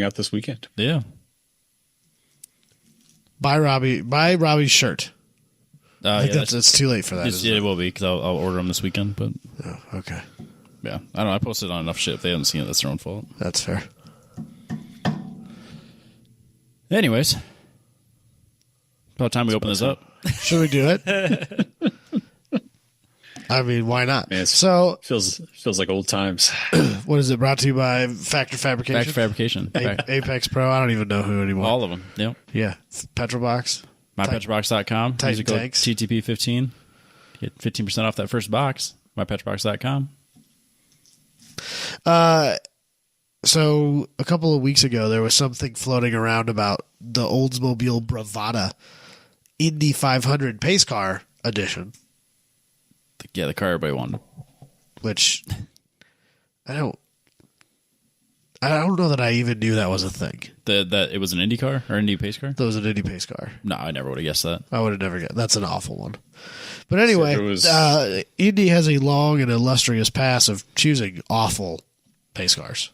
out this weekend. Yeah. Buy Robbie's shirt. I think it's too late for that. It will be because I'll order them this weekend. But okay. Yeah, I don't know. I posted on enough shit. If they haven't seen it, that's their own fault. That's fair. Anyways, about time we open this up. Should we do it? I mean, why not? Man, so feels like old times. What is it? Brought to you by Factor Fabrication. Factor Fabrication. Apex Pro. I don't even know who anymore. All of them. Yep. Yeah. Petrolbox. MyPetrolbox.com. Titan Use the code tanks. TTP15. Get 15% off that first box. MyPetrolbox.com. So a couple of weeks ago, there was something floating around about the Oldsmobile Bravada Indy 500 pace car edition. Yeah, the car everybody wanted. Which I don't know that I even knew that was a thing. That it was an Indy car or Indy pace car? That was an Indy pace car. No, I never would have guessed that. I would have never guessed. That's an awful one. But anyway, So Indy has a long and illustrious past of choosing awful pace cars.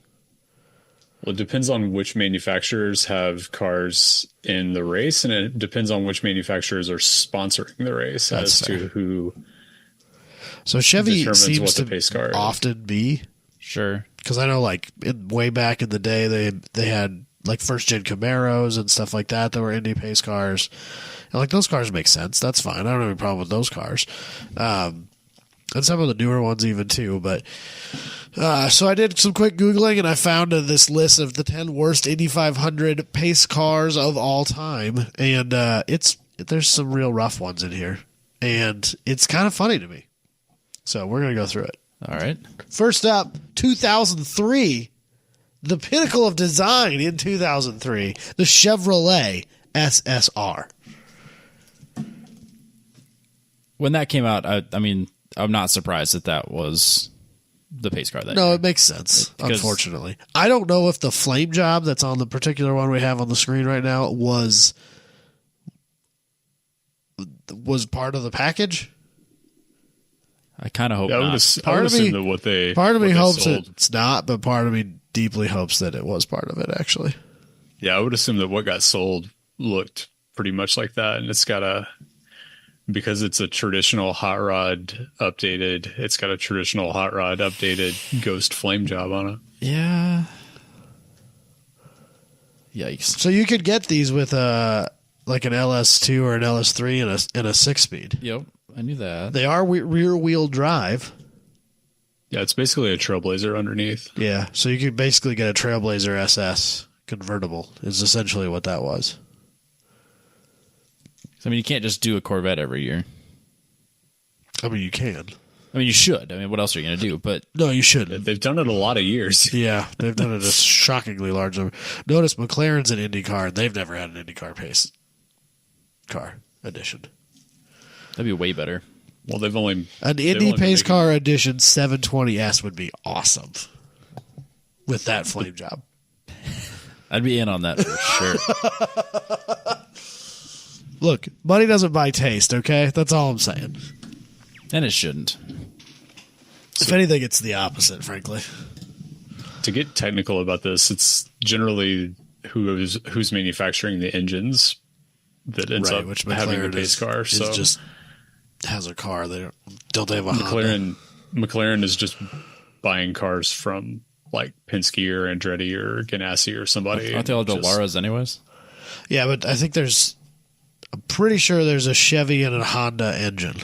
Well, it depends on which manufacturers have cars in the race, and it depends on which manufacturers are sponsoring the race to who. So Chevy determines seems what the to pace car is. often be, Sure. because I know way back in the day they had first gen Camaros and stuff like that were Indy pace cars, and those cars make sense. That's fine. I don't have any problem with those cars, and some of the newer ones even too. But so I did some quick Googling and I found this list of the 10 worst Indy 500 pace cars of all time, and there's some real rough ones in here, and it's kind of funny to me. So we're gonna go through it. All right. First up, 2003, the pinnacle of design in 2003, the Chevrolet SSR. When that came out, I mean, I'm not surprised that was the pace car. No, it makes sense, unfortunately. I don't know if the flame job that's on the particular one we have on the screen right now was part of the package. I kind of hope I would not. assume that what they part of me hopes sold, it's not, but part of me deeply hopes that it was part of it, actually. Yeah, I would assume that what got sold looked pretty much like that, and it's got because it's a traditional hot rod updated, it's got a traditional hot rod updated ghost flame job on it. Yeah. Yikes. So you could get these with like an LS2 or an LS3 and a 6-speed. Yep, I knew that. They are rear wheel drive. Yeah, it's basically a Trailblazer underneath. Yeah, so you could basically get a Trailblazer SS convertible is essentially what that was. I mean, you can't just do a Corvette every year. I mean, you can. I mean, you should. I mean, what else are you going to do? But no, you shouldn't. They've done it a lot of years. Yeah, they've done it a shockingly large number. Notice McLaren's an IndyCar, and they've never had an IndyCar pace car edition. that'd be way better. Well, they've only An Indy pace car edition 720S would be awesome with that flame job. I'd be in on that for sure. Look, money doesn't buy taste, okay? That's all I'm saying. And it shouldn't. If anything, it's the opposite, frankly. To get technical about this, it's generally who's manufacturing the engines that ends up which having the McLaren pace car. So just has a car. Don't they have a Honda? McLaren is just buying cars from like Penske or Andretti or Ganassi or somebody. Aren't they all Dolaras anyways? Yeah, but I think I'm pretty sure there's a Chevy and a Honda engine.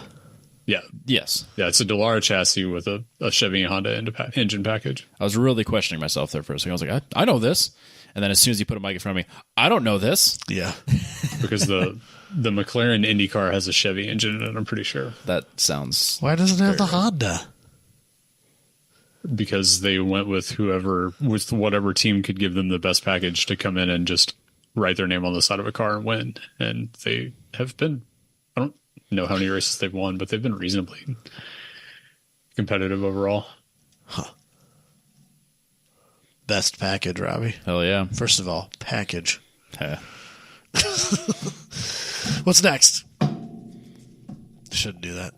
Yeah. Yes. Yeah, it's a Delara chassis with a Chevy and Honda engine package. I was really questioning myself there for a second. I was like, I know this. And then as soon as you put a mic in front of me, I don't know this. Yeah. Because the McLaren IndyCar has a Chevy engine in it, I'm pretty sure. That sounds... Why doesn't it have the right. Honda? Because they went with whatever team could give them the best package to come in and just write their name on the side of a car and win. And they have been, I don't know how many races they've won, but they've been reasonably competitive overall. Huh. Best package, Robbie. Hell yeah. First of all, package. Yeah. What's next? Shouldn't do that.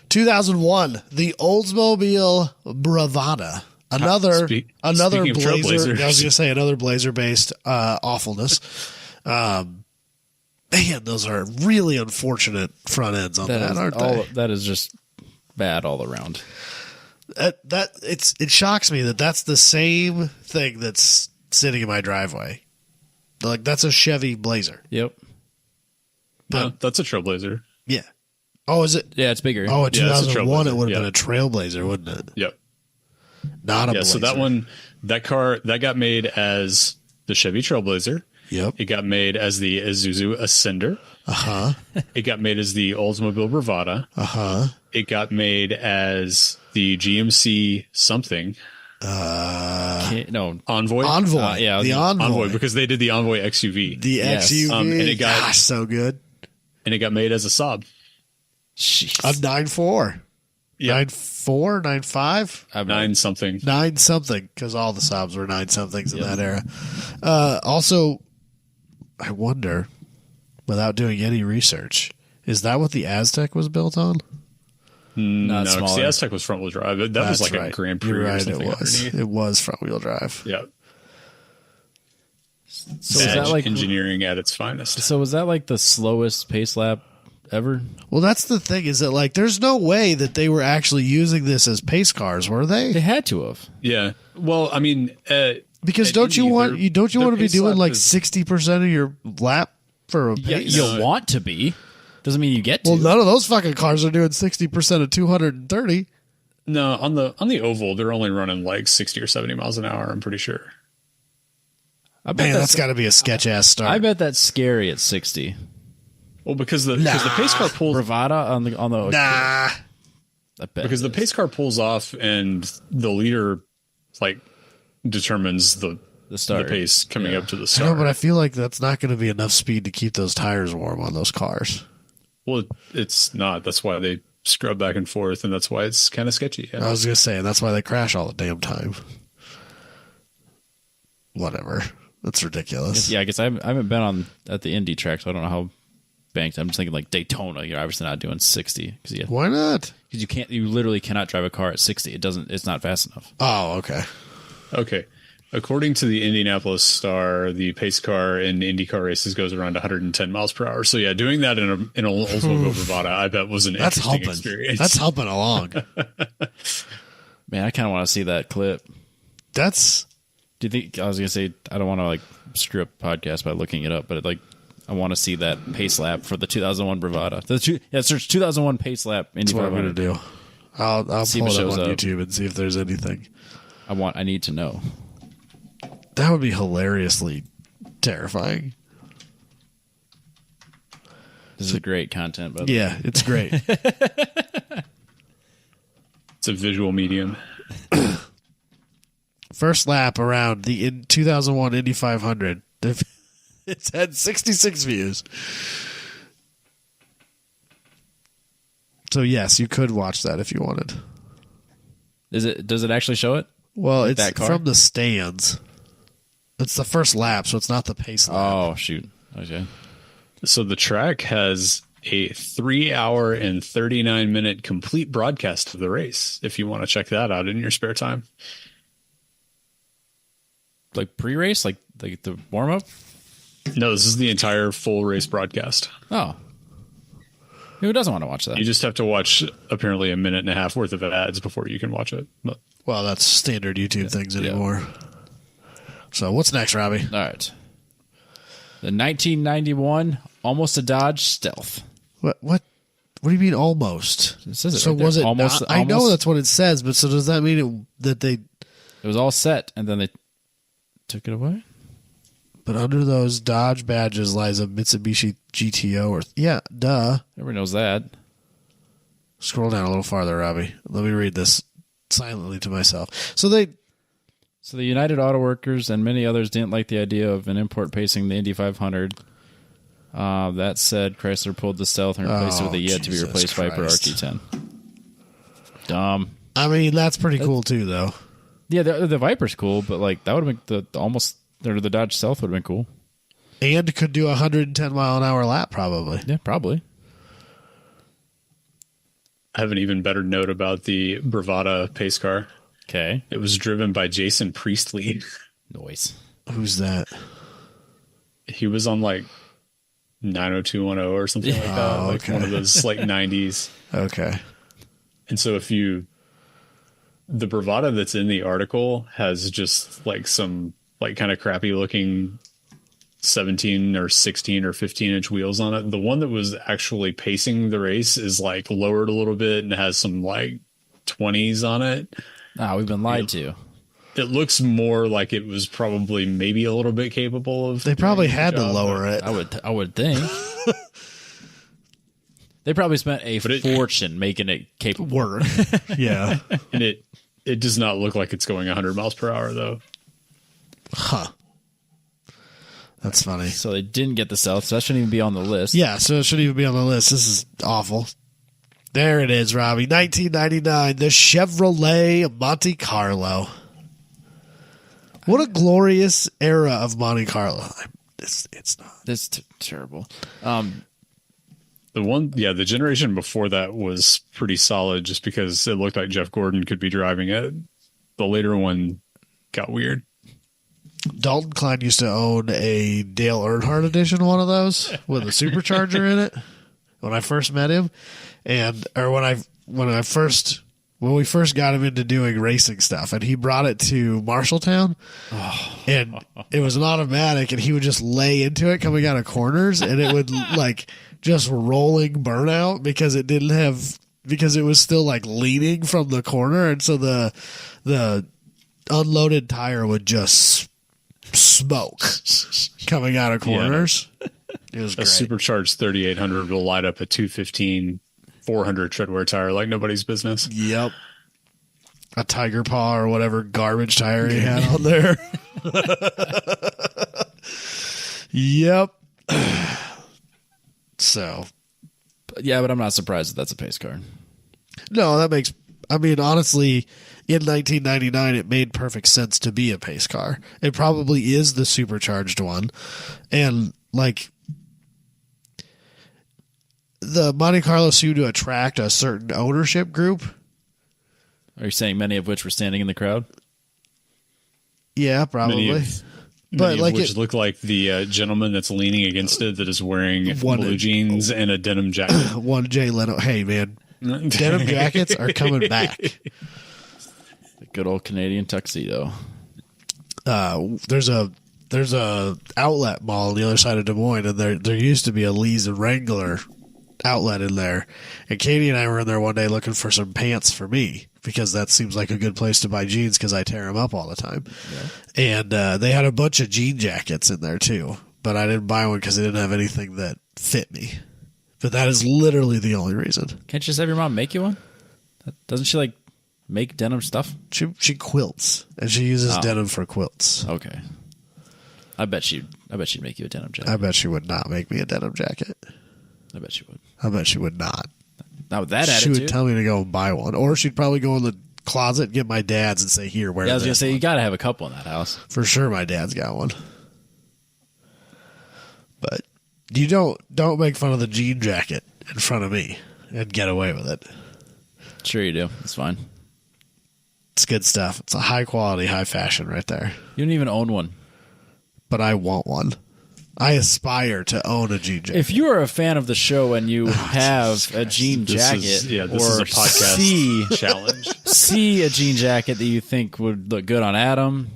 2001, the Oldsmobile Bravada. Another Speaking of Blazer. Trailblazers. I was going to say another Blazer-based awfulness. Man, those are really unfortunate front ends on that, aren't they? That is just bad all around. It shocks me that that's the same thing that's sitting in my driveway. Like, that's a Chevy Blazer. Yep. No, that's a Trailblazer. Yeah. Oh, is it? Yeah, it's bigger. Oh, in Yeah, it's a 2001, it Trailblazer. would have Yeah. been a Trailblazer, wouldn't it? Yep. Not a Yeah, Blazer. so that car got made as the Chevy Trailblazer. Yep. It got made as the Isuzu Ascender. Uh-huh. It got made as the Oldsmobile Bravada. Uh-huh. It got made as the GMC something. No. Envoy. Envoy. Yeah, the Envoy. Envoy, because they did the Envoy XUV. The Yes. XUV. And it got- Gosh, so good. And it got made as a Saab. Jeez. A 9.4. Yeah. 9.4, 9.5? 9 something. 9 something, because all the Saabs were 9 somethings in that era. Also, I wonder, without doing any research, is that what the Aztec was built on? Not No, 'cause smaller. the Aztec was front wheel drive. That was That's like right. a Grand Prix You're or right, something it was. underneath. It was front wheel drive. Yeah. So is Edge that like engineering at its finest. So was that like the slowest pace lap ever? Well, that's the thing, is that like there's no way that they were actually using this as pace cars, were They they? had to have. Yeah. Well, I mean, Because at don't you Indy, want to be pace doing lap like is- 60% of your lap for a Yeah, pace? you want to be. Doesn't mean you get to. Well, none of those fucking cars are doing 60% of 230. No, on the oval, they're only running like 60 or 70 miles an hour, I'm pretty sure. I bet Man, that's got to be a sketch ass start. I bet that's scary at 60. Well, because the pace car pulls Bravada on the Nah. I bet because it the is. pace car pulls off and the leader like determines the the start. The pace coming up to the I start. know, but I feel like that's not going to be enough speed to keep those tires warm on those cars. Well, it's not. That's why they scrub back and forth, and that's why it's kind of sketchy. Yeah. I was going to say, and that's why they crash all the damn time. Whatever. That's ridiculous. Yeah, I guess I haven't been at the Indy track, so I don't know how banked. I'm just thinking like Daytona. You're obviously not doing 60 because Why not? you literally cannot drive a car at 60. It's not fast enough. Oh, okay. Okay. According to the Indianapolis Star, the pace car in IndyCar races goes around 110 miles per hour. So yeah, doing that in an Oldsmobile Bravada, I bet was an That's interesting helping. experience. That's helping along. Man, I kind of want to see that clip. That's Do you think I was gonna say I don't want to like screw up podcast by looking it up, but I want to see that pace lap for the 2001 Bravada. Search 2001 pace lap. That's what I'm going to do. I'll See pull if it it up shows on up. YouTube and see if there's anything. I need to know. That would be hilariously terrifying. This is great content, but Yeah, it's great. It's a visual medium. First lap around the 2001 Indy 500. It's had 66 views. So yes, you could watch that if you wanted. Does it actually show it? Well, Like it's that car? from the stands. It's the first lap, so it's not the pace lap. Oh shoot! Okay. So the track has a 3 hour and 39-minute complete broadcast of the race. If you want to check that out in your spare time. Like pre-race, like the warm up. No, this is the entire full race broadcast. Oh, who doesn't want to watch that? You just have to watch apparently a minute and a half worth of ads before you can watch it. But Well, that's standard YouTube things anymore. So what's next, Robbie? All right. The 1991 almost a Dodge Stealth. What do you mean almost? It says it So right there. was it Almost- not- I know almost- that's what it says, but so does that mean that they It was all set, and then they took it away. but under those Dodge badges lies a Mitsubishi GTO or yeah, duh. Everybody knows that. Scroll down a little farther, Robbie. Let me read this silently to myself. So So the United Auto Workers and many others didn't like the idea of an import pacing the Indy 500. That said, Chrysler pulled the Stealth and replaced it with a yet to be Jesus replaced Viper Christ. RT10. Dumb. I mean, that's pretty cool too, though. Yeah, the Viper's cool, but like that would have been the Dodge Stealth would have been cool. And could do a 110 mile an hour lap, probably. Yeah, probably. I have an even better note about the Bravada pace car. Okay. It was driven by Jason Priestley. Noise. Who's that? He was on like 90210 or something like that. Oh, Like okay. one of those like 90s. Okay. And so the Bravada that's in the article has just like some like kind of crappy looking 17 or 16 or 15 inch wheels on it. The one that was actually pacing the race is like lowered a little bit and has some like 20s on it. We've been lied to. It looks more like it was probably maybe a little bit capable of. They probably doing the had to job, lower but- it. I would think. They probably spent a fortune making it capable. Work. Yeah. And it does not look like it's going 100 miles per hour though. Huh. That's funny. So they didn't get the Stealth, so that shouldn't even be on the list. Yeah, so it shouldn't even be on the list. This is awful. There it is, Robbie. 1999, the Chevrolet Monte Carlo. What a glorious era of Monte Carlo. It's not. That's terrible. The generation before that was pretty solid just because it looked like Jeff Gordon could be driving it. The later one got weird. Dalton Klein used to own a Dale Earnhardt edition, one of those with a supercharger in it. When I first met him, when we first got him into doing racing stuff, and he brought it to Marshalltown, and it was an automatic, and he would just lay into it coming out of corners, and it would like just rolling burnout because it was still like leaning from the corner, and so the unloaded tire would just smoke coming out of corners. It was A great. supercharged 3800 will light up a 215 400 treadwear tire like nobody's business. Yep. A Tiger Paw or whatever garbage tire he had on there. Yep. So, Yeah, but I'm not surprised that that's a pace car. no, that makes. I mean, honestly, in 1999, it made perfect sense to be a pace car. It probably is the supercharged one, and like the Monte Carlo seemed to attract a certain ownership group. Are you saying many of which were standing in the crowd? Yeah, probably. But like which it, look like the gentleman that's leaning against it that is wearing One- blue jeans and a denim jacket. one Jay Leno. Hey, man, denim jackets are coming back. The good old Canadian tuxedo. There's a outlet mall on the other side of Des Moines, and there used to be a Lee's and Wrangler outlet in there. And Katie and I were in there one day looking for some pants for me, because that seems like a good place to buy jeans because I tear them up all the time. Yeah. And they had a bunch of jean jackets in there too, but I didn't buy one because they didn't have anything that fit me. But that is literally the only reason. Can't you just have your mom make you one? Doesn't she like make denim stuff? She quilts, and she uses denim for quilts. Okay. I bet she'd make you a denim jacket. I bet she would not make me a denim jacket. I bet she would. I bet she would not. Not with that She attitude. would tell me to go and buy one, or she'd probably go in the closet and get my dad's and say, "Here, wear." Yeah, I was gonna this say one." you got to have a couple in that house. For sure, my dad's got one. But you don't make fun of the jean jacket in front of me and get away with it. Sure you do. It's fine. It's good stuff. It's a high quality, high fashion right there. You don't even own one. But I want one. I aspire to own a jean jacket. If you are a fan of the show and you have a jean jacket, This is or a podcast challenge. see a jean jacket that you think would look good on Adam,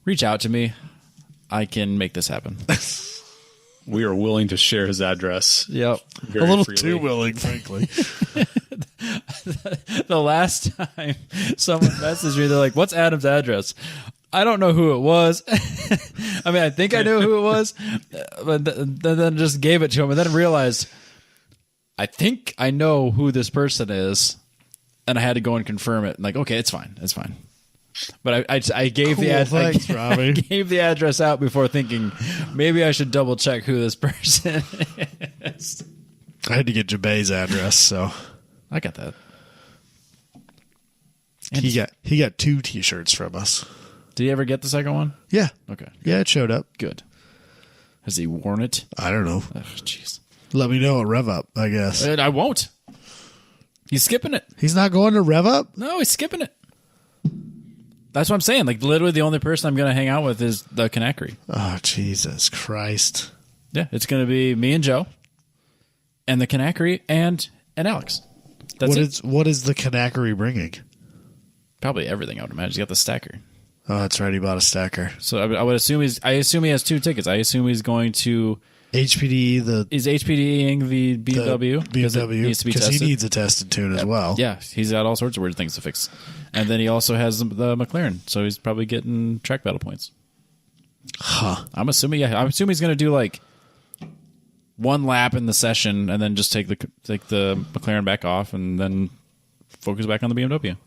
reach out to me. I can make this happen. We are willing to share his address. Yep. Very a little freely. too willing, frankly. The last time someone messaged me, they're like, "What's Adam's address?" I don't know who it was. I mean, I think I knew who it was, but then just gave it to him and then realized I think I know who this person is, and I had to go and confirm it. Like, okay, it's fine. But I gave Cool, thanks, Robbie. I gave the address out before thinking maybe I should double check who this person is. I had to get Jabbay's address, so I got that. he got 2 T-shirts from us. Did he ever get the second one? Yeah, Okay, yeah, it showed up. good. Has he worn it? I don't know. Oh, jeez. Let me know at Rev Up, I guess. And I won't. He's skipping it. He's not going to Rev Up? No, he's skipping it. That's what I'm saying. Like, literally the only person I'm going to hang out with is the Kanakri. Oh, Jesus Christ. Yeah, it's going to be me and Joe and the Kanakri and Alex. That's What is the Kanakri bringing? Probably everything, I would imagine. He's got the stacker. Oh, that's right. He bought a stacker. So I would assume I assume he has 2 tickets. I assume he's going to... HPD, Is HPDing the BMW? Because it needs to be because tested. he needs a tested tune as well. Yeah, he's got all sorts of weird things to fix. And then he also has the McLaren, so he's probably getting track battle points. Huh. I'm assuming he's going to do like 1 lap in the session and then just take the McLaren back off and then focus back on the BMW.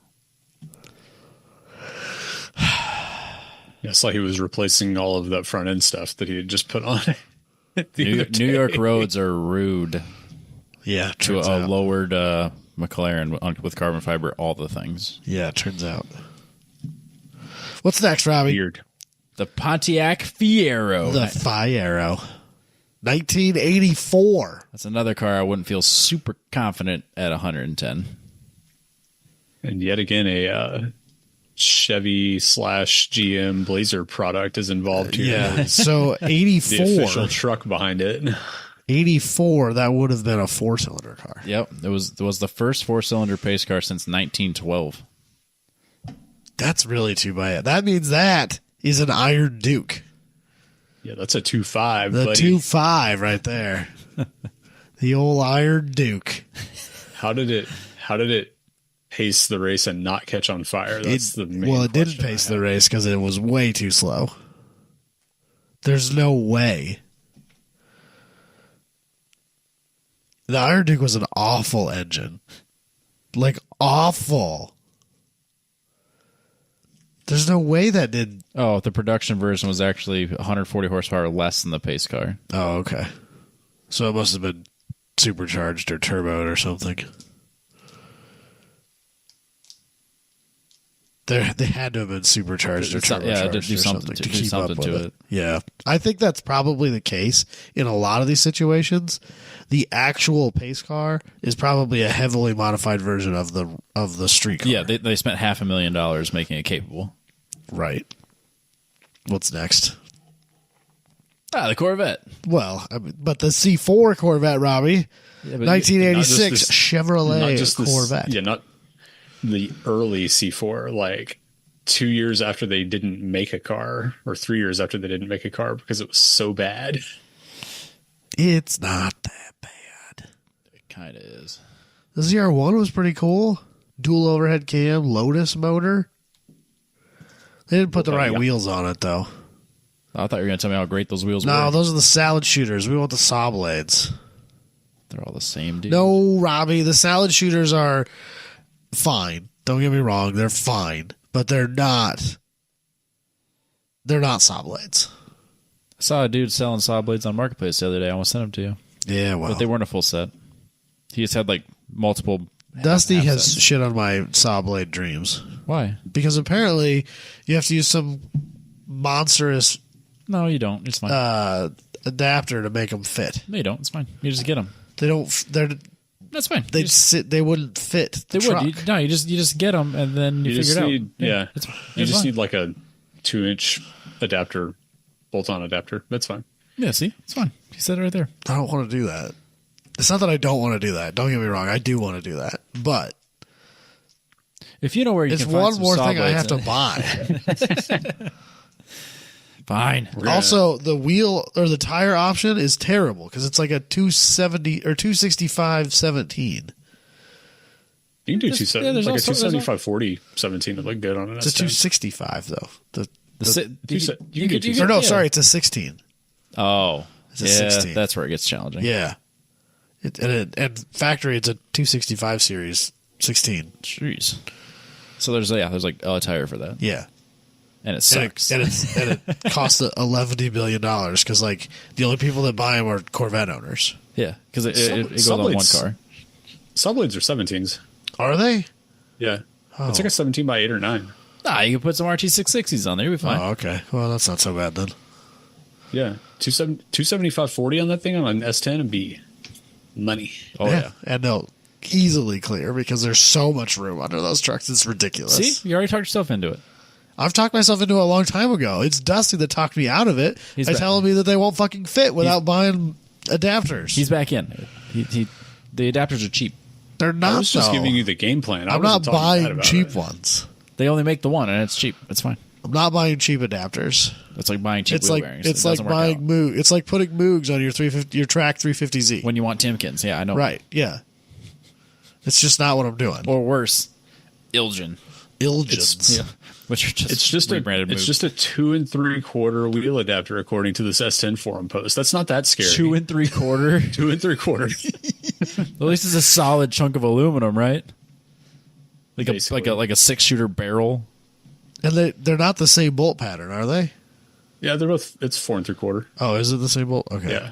Yeah, it's like he was replacing all of that front end stuff that he had just put on. New York roads are rude Yeah, to turns a out. lowered McLaren with carbon fiber, all the things. Yeah, it turns out. What's next, Robbie? Weird. The Pontiac Fiero. The Fiero. 1984. That's another car I wouldn't feel super confident at 110. And yet again, a Chevy/GM Blazer product is involved here. Yeah, so The official 84. truck behind it. 84, that would have been a 4-cylinder car. Yep, it was the first 4-cylinder pace car since 1912. That's really too bad. That means that is an Iron Duke. Yeah, that's a 2.5. The buddy. 2.5 right there. The old Iron Duke. How did it pace the race and not catch on fire? That's the main Well, it didn't question I pace have. the race because it was way too slow. There's no way. The Iron Duke was an awful engine. Like, awful. There's no way that did. Oh, the production version was actually 140 horsepower less than the pace car. Oh, okay. So it must have been supercharged or turboed or something. They had to have been supercharged or turbocharged Yeah, to do or something to keep something up with to it. it. Yeah, I think that's probably the case in a lot of these situations. The actual pace car is probably a heavily modified version of the street car. Yeah, they spent $500,000 making it capable. Right. What's next? The Corvette. Well, I mean, but the C4 Corvette, Robbie, Yeah, but 1986 Chevrolet not just this, Corvette. Yeah, not the early C4, like 2 years after they didn't make a car, or 3 years after they didn't make a car because it was so bad. It's not that bad. It kind of is. The ZR1 was pretty cool. Dual overhead cam, Lotus motor. They didn't put the right wheels on it, though. I thought you were going to tell me how great those wheels were. No, those are the salad shooters. We want the saw blades. They're all the same, dude. No, Robbie, the salad shooters are fine. Don't get me wrong, they're fine, but they're not. They're not saw blades. I saw a dude selling saw blades on Marketplace the other day. I almost sent them to you. Yeah, well, But they weren't a full set. He just had like multiple. Dusty half has sets. shit on my saw blade dreams Why? because apparently you have to use some monstrous No, you don't. It's fine. adapter to make them fit. No, you don't. It's fine. You just get them. They don't. They're That's fine. they You just, sit. They wouldn't fit. The they truck. would. You just get them and then you, You figure just it out. need, It's you just fine. need like a 2-inch adapter, bolt-on adapter. That's fine. Yeah, see? It's fine. He said it right there. I don't want to do that. It's not that I don't want to do that. Don't get me wrong. I do want to do that, but If you know where you it's can find one some more saw thing I blades have to buy. Fine. Also, the wheel or the tire option is terrible because it's like a 270 or 265 17. You can do There's 270, also- like a there's 275 40 17 would look good on an It's a S10. 265 though. you could do Or no, yeah. sorry, it's a 16. Oh, It's a yeah, 16. that's where it gets challenging. Yeah, and factory it's a 265 series 16. Jeez. So there's like a tire for that, Yeah, and it sucks. and it costs $11 billion because like the only people that buy them are Corvette owners. Yeah, because it goes Saw on one blades- car. Saw blades are 17s. Are they? Yeah. Oh. It's like a 17 by 8 or 9. Nah, you can put some RT660s on there. You'll be fine. Oh, okay. Well, that's not so bad then. Yeah. 275 40 on that thing on an S10 and be money. Oh yeah. And they'll easily clear because there's so much room under those trucks. It's ridiculous. See, you already talked yourself into it. I've talked myself into it a long time ago. It's Dusty that talked me out of it He's by back. telling me that they won't fucking fit without buying adapters. He's back in. The adapters are cheap. They're not. I was just though. giving you the game plan. I'm not wasn't talking bad buying about cheap it. ones. They only make the one, and it's cheap. It's fine. I'm not buying cheap adapters. It's like buying cheap It's wheel like bearings. it's It like doesn't work buying out. Moog. It's like putting Moogs on your 350, your track 350Z. When you want Timkins. Yeah, I know. Right? Yeah. It's just not what I'm doing. Or worse, Ilgen. Ilgens. Yeah. Which are just It's just rebranded it's Moog. just a 2 3/4 wheel adapter according to this S10 forum post. That's not that scary. 2 3/4. 2 3/4. At least it's a solid chunk of aluminum, right? Like Basically. a 6-shooter barrel. And they're not the same bolt pattern, are they? Yeah, they're both. It's 4 3/4. Oh, is it the same bolt? Okay. Yeah.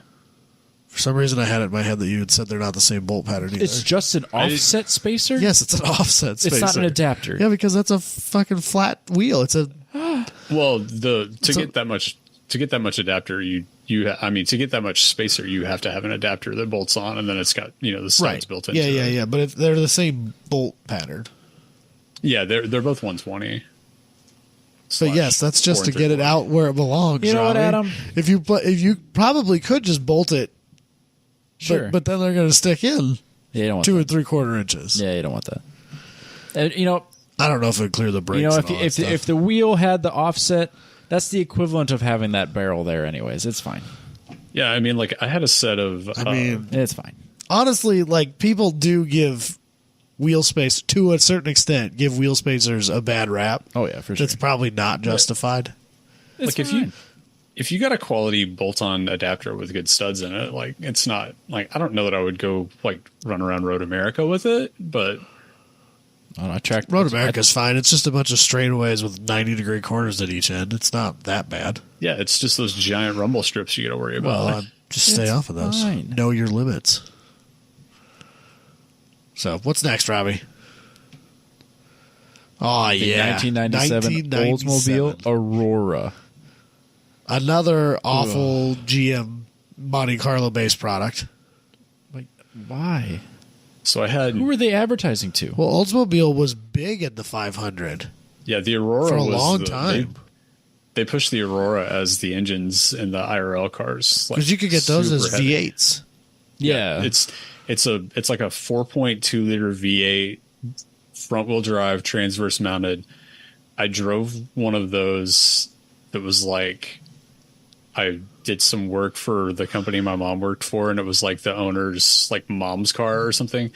For some reason, I had it in my head that you had said they're not the same bolt pattern either. It's just an offset spacer. Yes, it's an offset spacer. It's not an adapter. Yeah, because that's a fucking flat wheel. It's a Well, to get that much adapter, to get that much spacer, you have to have an adapter that bolts on, and then it's got the sides built into it. Yeah. But if they're the same bolt pattern. Yeah, they're both 120. But yes, that's just to get it out where it belongs. You know what, Robbie. Adam? If you probably could just bolt it, Sure. but then they're going to stick in Yeah, you don't want 2 that. 3/4 inches. Yeah, you don't want that. I don't know if it would clear the brakes. If the wheel had the offset, that's the equivalent of having that barrel there anyways. It's fine. Yeah, I mean, like I had a set of. It's fine. honestly, like people do give wheel space to a certain extent. Give wheel spacers a bad rap. Oh yeah, for sure. That's probably not justified. It's like fine. if you got a quality bolt-on adapter with good studs in it, like it's not like I don't know that I would go like run around Road America with it, but I don't know, I tracked Road America's fine. It's just a bunch of straightaways with 90-degree corners at each end. It's not that bad. Yeah, it's just those giant rumble strips you got to worry about. Well, just stay off of those. fine. Know your limits. So, what's next, Robbie? Oh, yeah. 1997 Oldsmobile Aurora. Another awful GM Monte Carlo-based product. Like, why? So I had... Who were they advertising to? Well, Oldsmobile was big at the 500 Yeah, the Aurora for a was long time. They pushed the Aurora as the engines in the IRL cars. Because you could get those as super heavy. V8s. Yeah. It's like a 4.2 liter V8 front wheel drive transverse mounted. I drove one of those that was like, I did some work for the company my mom worked for, and it was like the owner's like mom's car or something.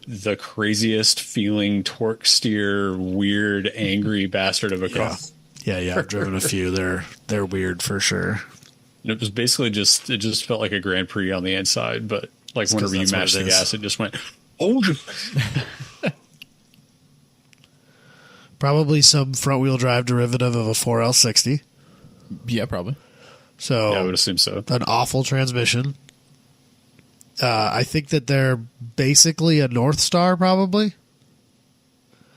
The craziest feeling torque steer, weird, angry bastard of a car. Yeah, I've driven a few. They're weird for sure. And it was basically it just felt like a Grand Prix on the inside, but like whenever you match the gas, it just went, oh. Probably some front wheel drive derivative of a 4L60. Yeah, probably. So Yeah, I would assume so. An awful transmission. I think that they're basically a North Star, probably.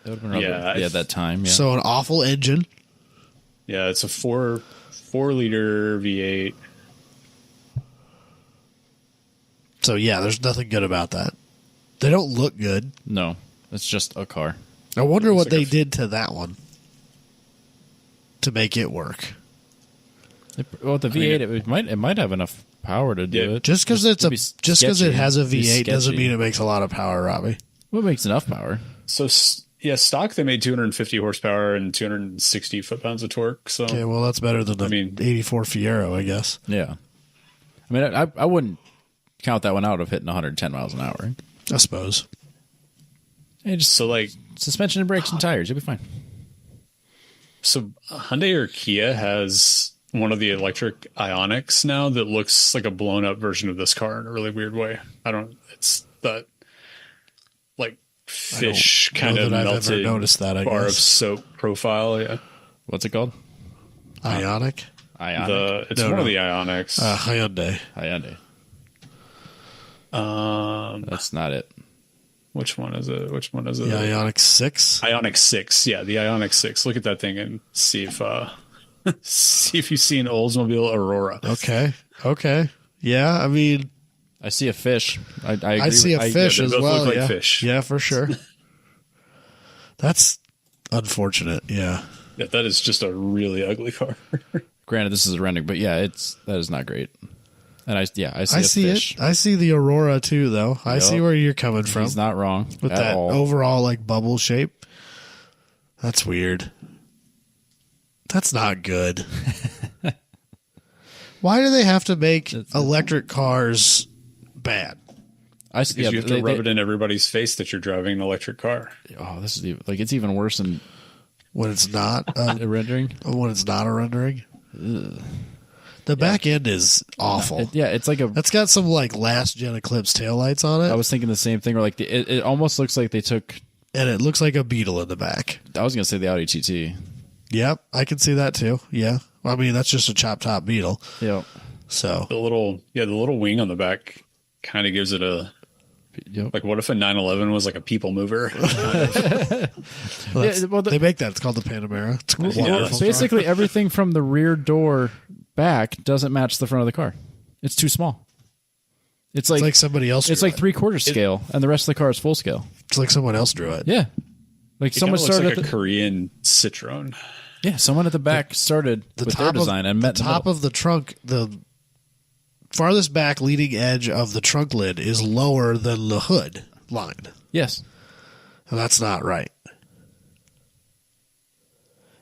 That would have been Yeah, at that time. Yeah. So an awful engine. Yeah, it's a 4-liter V8. So yeah, there's nothing good about that. They don't look good. No, it's just a car. I wonder what like they did to that one to make it work. Well, the V8 it might have enough power to do it. Just because it has a V8 doesn't mean it. it makes a lot of power, Robbie. What makes enough power? So yeah, stock they made 250 horsepower and 260 foot-pounds of torque. So Okay, well that's better than the 84 Fiero, I guess. Yeah. I mean, I wouldn't count that one out of hitting 110 miles an hour. I suppose. Hey, just so like suspension and brakes and tires, you'll be fine. So Hyundai or Kia has one of the electric Ioniqs now that looks like a blown up version of this car in a really weird way. It's that like fish kind of melted noticed that, I bar guess. of soap profile. Yeah. What's it called? Ioniq? Ioniq. It's one of the Ioniqs. Hyundai. Hyundai. That's not it. Which one is it? The Ioniq 6? Ioniq 6. Yeah, the Ioniq 6. Look at that thing and see if you see an Oldsmobile Aurora. Okay. Yeah, I mean, I see a fish. I agree. I see a fish they as both well. look like Yeah. fish. Yeah, for sure. That's unfortunate. Yeah. Yeah, that is just a really ugly car. Granted, this is a rendering, but yeah, that is not great. And I see I a see fish. it. I see the Aurora too, though. I see where you're coming from He's not wrong with at that all. overall like bubble shape. That's weird. That's not good. Why do they have to make electric cars bad? I see. Because you have to rub it in everybody's face that you're driving an electric car. Oh, this is it's even worse than When it's not a rendering. when it's not a rendering. Ugh. The back end is awful. It's like That's got some like last gen Eclipse taillights on it. I was thinking the same thing. Where like it almost looks like they took. And it looks like a Beetle in the back. I was gonna say the Audi TT. Yep, I can see that too. Yeah. I mean, that's just a chop top Beetle. Yep. So The little wing on the back kind of gives it a Yep. like. What if a 911 was like a people mover? they make that. It's called the Panamera. It's a wonderful Basically, everything from the rear door back doesn't match the front of the car. It's too small. It's like somebody else. It's drew like it. 3/4 scale, and the rest of the car is full scale. It's like someone else drew it. Yeah, like It someone kinda looks started. like At a Korean Citroen. someone at the back started with their design and met the in the top middle. of the trunk. The farthest back leading edge of the trunk lid is lower than the hood line, Yes, and that's not right.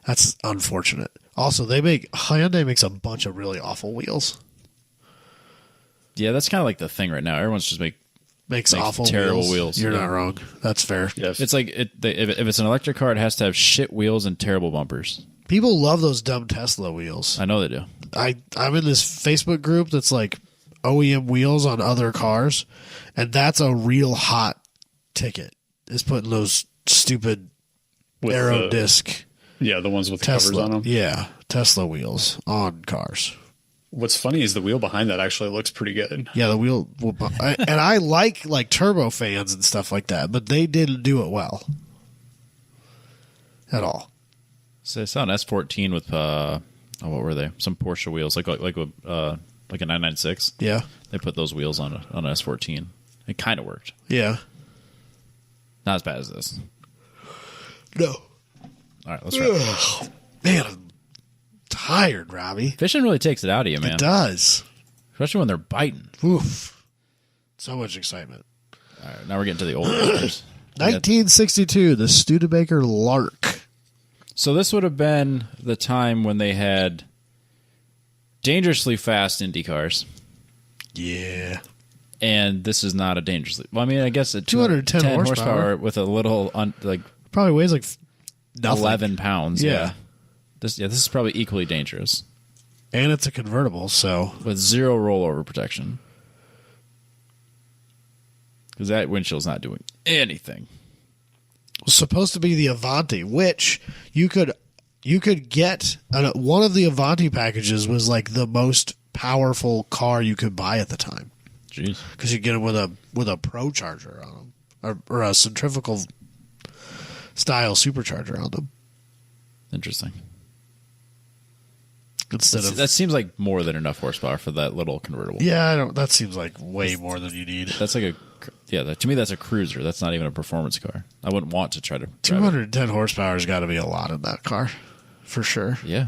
That's unfortunate. Also, Hyundai makes a bunch of really awful wheels. yeah, that's kind of like the thing right now. Everyone's just Makes awful terrible wheels. wheels. You're Yeah. not wrong. That's fair. Yeah, It's like if it's an electric car, it has to have shit wheels and terrible bumpers. People love those dumb Tesla wheels. I know they do. I'm in this Facebook group that's like OEM wheels on other cars, and that's a real hot ticket. Is putting those stupid With aero the- disc Yeah, the ones with the Tesla. covers on them. Yeah, Tesla wheels on cars. What's funny is the wheel behind that actually looks pretty good. Yeah, the wheel. And I like turbo fans and stuff like that, but they didn't do it well at all. So I saw an S14 with what were they? Some Porsche wheels, like a 996. Yeah, They put those wheels on an S14. It kind of worked. yeah. Not as bad as this. No, All right, let's wrap. man, I'm tired, Robbie. Fishing really takes it out of you, man. It does. Especially when they're biting. Oof. So much excitement. All right, now we're getting to the old cars. 1962, the Studebaker Lark. So this would have been the time when they had dangerously fast Indy cars. Yeah. And this is not a dangerously... Well, I mean, I guess a 210 horsepower with a little, Probably weighs like nothing. 11 pounds. Yeah. This is probably equally dangerous. And it's a convertible, so. With zero rollover protection. Because that windshield's not doing anything. It was supposed to be the Avanti, which you could get. One of the Avanti packages was like the most powerful car you could buy at the time. Jeez. Because you get it with a Pro Charger on them. Or a centrifugal style supercharger on them. Interesting. Instead of. That seems like more than enough horsepower for that little convertible. Yeah, that seems like way more than you need. That's like to me, that's a cruiser. That's not even a performance car. I wouldn't want to try to drive it. 210 horsepower has got to be a lot in that car. For sure. Yeah.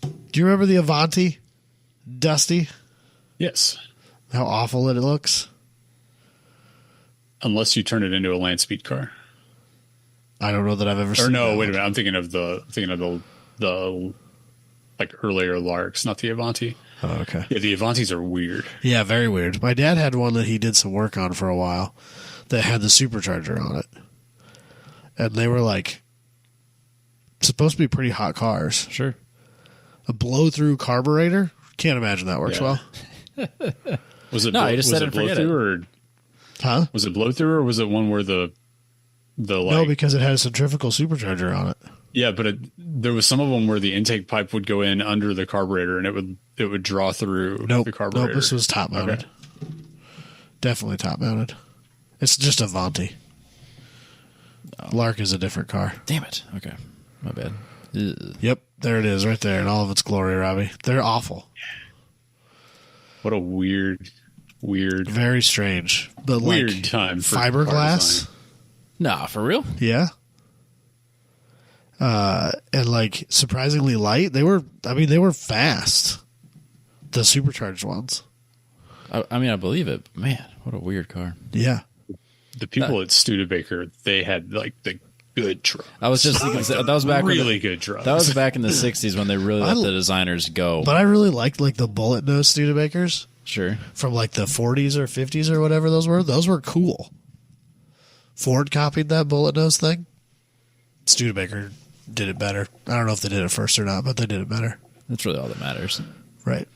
Do you remember the Avanti? Dusty? Yes. How awful it looks? Unless you turn it into a land speed car. I don't know that I've ever seen Or no, that wait a one. minute. I'm thinking of the like earlier Larks, not the Avanti. Oh, okay. Yeah, the Avantis are weird. Yeah, very weird. My dad had one that he did some work on for a while that had the supercharger on it. And they were like supposed to be pretty hot cars. Sure. A blow-through carburetor? Can't imagine that works Yeah. well. Was it No, I just was said it it, forget blow through or Huh? was it blow through or was it one where the like No, because it had a centrifugal supercharger on it. yeah, but there was some of them where the intake pipe would go in under the carburetor and it would draw through Nope. the carburetor. Nope, this was top mounted. Okay. Definitely top mounted. It's just Avanti. Lark is a different car. Damn it. Okay. My bad. Ugh. Yep, there it is right there in all of its glory, Robbie. They're awful. What a weird Very strange. But like time for car fiberglass. design. Nah, for real? Yeah. And like surprisingly light. They were fast. The supercharged ones. I mean, I believe it. But man, what a weird car. Yeah. The people at Studebaker, they had like the good truck. I was just thinking that was back Really good trucks. That was back in the 60s when they really let I- the designers go. But I really liked like the bullet nose Studebakers Sure. from like the 40s or 50s or whatever those were. Those were cool. Ford copied that bullet nose thing. Studebaker did it better. I don't know if they did it first or not, but they did it better. That's really all that matters. Right.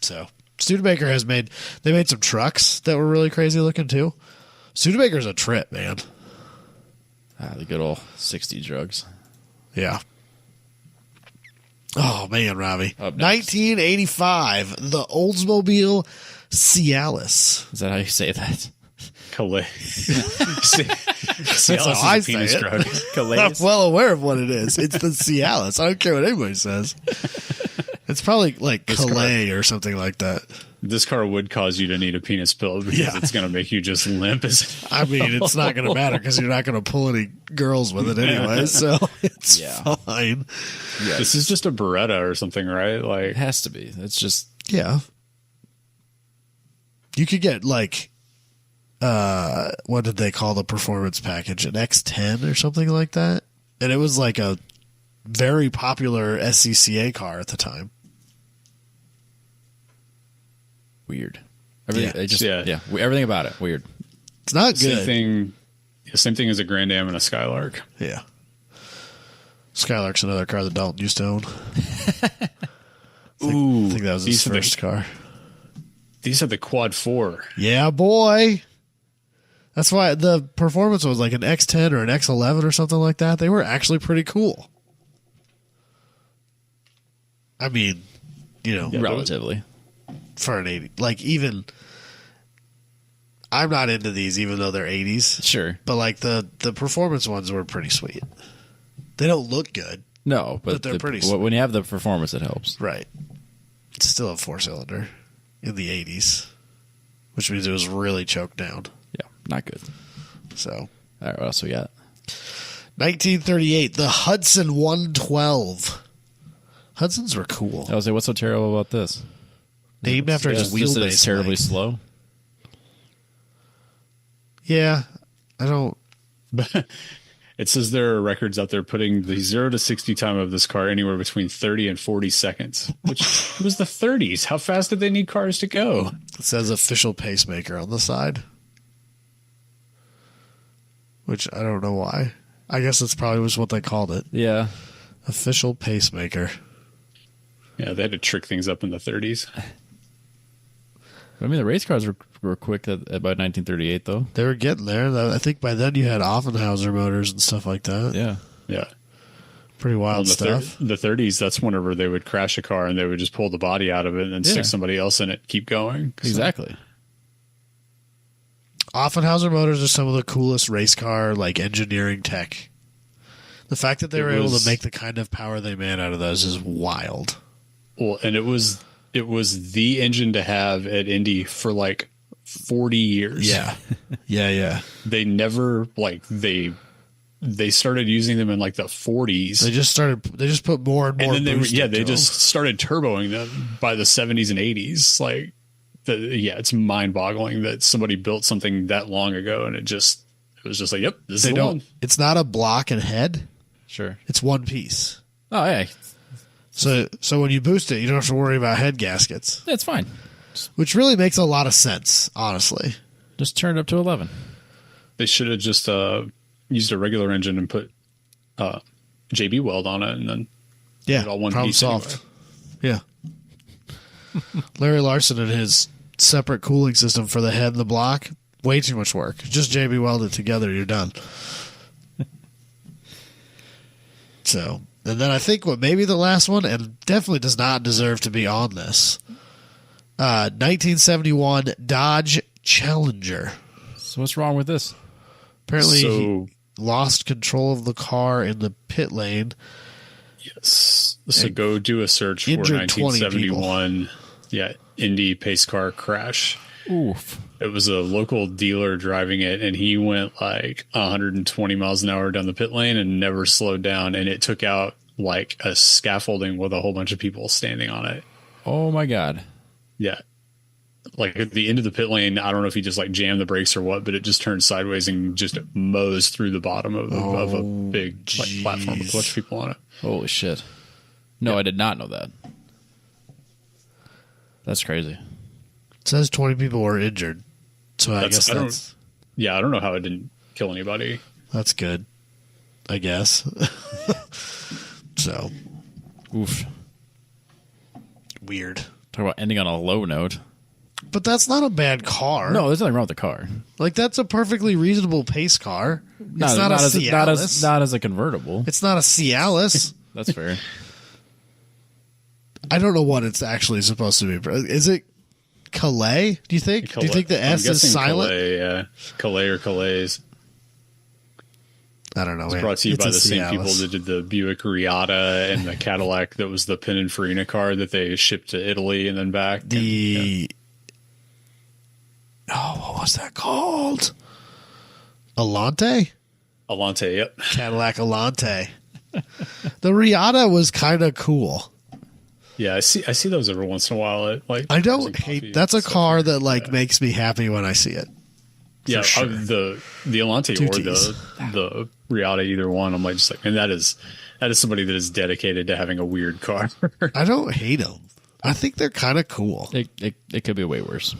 So Studebaker made some trucks that were really crazy looking too. Studebaker's a trip, man. The good old 60 drugs. Yeah. Oh man, Robbie. Up next. 1985, the Oldsmobile Cialis. Is that how you say that? Calais. That's how I say it. I'm well aware of what it is. It's the Cialis. I don't care what anybody says. It's probably like Calais or something like that. This car would cause you to need a penis pill because Yeah. it's going to make you just limp. I mean, it's not going to matter because you're not going to pull any girls with it anyway, so it's fine. Yeah. This is just a Beretta or something, right? It Like, has to be. It's just Yeah. You could get like, what did they call the performance package? An X10 or something like that? And it was like a very popular SCCA car at the time. weird. Everything, Yeah. it just, Yeah. everything about it weird. It's not same good. thing. Same thing as a Grand Am and a Skylark. Yeah. Skylark's another car that Dalton used to own. I think that was his these are first car. These are the Quad 4. Yeah, boy. That's why the performance was like an X10 or an X11 or something like that. They were actually pretty cool. I mean, relatively. For an 80. Like, even... I'm not into these, even though they're 80s. Sure. But, like, the performance ones were pretty sweet. They don't look good. No, but they're pretty sweet. When you have the performance, it helps. Right. It's still a 4-cylinder in the 80s, which means it was really choked down. Yeah, not good. So, all right, what else we got? 1938, the Hudson 112. Hudsons were cool. I was like, what's so terrible about this? Named after his Just that wheelbase. it's terribly slow. Yeah, I don't. It says there are records out there putting the 0 to 60 time of this car anywhere between 30 and 40 seconds, which was the 30s. How fast did they need cars to go? It says official pacemaker on the side, which I don't know why. I guess that's probably was what they called it. Yeah. Official pacemaker. Yeah, they had to trick things up in the 30s. I mean, the race cars were quick about 1938, though. They were getting there. I think by then you had Offenhauser motors and stuff like that. Yeah. Yeah. Pretty wild stuff. The 30s, that's whenever they would crash a car and they would just pull the body out of it and then stick somebody else in it, keep going. Exactly. Offenhauser motors are some of the coolest race car engineering tech. The fact that they were able to make the kind of power they made out of those is wild. Well, and it was the engine to have at Indy for 40 years. Yeah. Yeah. They never they started using them in the 40s. They just put more and more. And then they just started turboing them by the 70s and 80s. It's mind boggling that somebody built something that long ago and it was just yep, this is the one. It's not a block and head. Sure. It's one piece. Oh, yeah. So when you boost it, you don't have to worry about head gaskets. It's fine. Which really makes a lot of sense, honestly. Just turn it up to 11. They should have just used a regular engine and put JB weld on it and then put it all one problem piece solved. Anyway. Yeah. Larry Larson and his separate cooling system for the head and the block, way too much work. Just JB weld it together, you're done. So, and then I think maybe the last one, and definitely does not deserve to be on this, 1971 Dodge Challenger. So what's wrong with this? Apparently he lost control of the car in the pit lane. Yes. So go do a search for Injured 1971 Indy pace car crash. Oof. It was a local dealer driving it, and he went 120 miles an hour down the pit lane and never slowed down, and it took out a scaffolding with a whole bunch of people standing on it. Oh, my God. Yeah. At the end of the pit lane, I don't know if he just jammed the brakes or what, but it just turned sideways and just mows through the bottom of a big platform with a bunch of people on it. Holy shit. No, I did not know that. That's crazy. It says 20 people were injured. So I guess that's... Yeah, I don't know how it didn't kill anybody. That's good, I guess. So. Oof. Weird. Talk about ending on a low note. But that's not a bad car. No, there's nothing wrong with the car. That's a perfectly reasonable pace car. Not, it's not a Cialis. Not as a convertible. It's not a Cialis. That's fair. I don't know what it's actually supposed to be. Is it Calais? Do you think? Calais. Do you think the S is silent? Calais, yeah. Calais or Calais. I don't know. It's brought to you by the same people that did the Buick Riata and the Cadillac that was the Pininfarina car that they shipped to Italy and then back. What was that called? Alante? Alante, yep. Cadillac Alante. The Riata was kind of cool. Yeah, I see those every once in a while. I don't hate. That's a car that makes me happy when I see it. Yeah, sure. The Alante or the Riata, either one. I'm and that is somebody that is dedicated to having a weird car. I don't hate them. I think they're kind of cool. It could be way worse.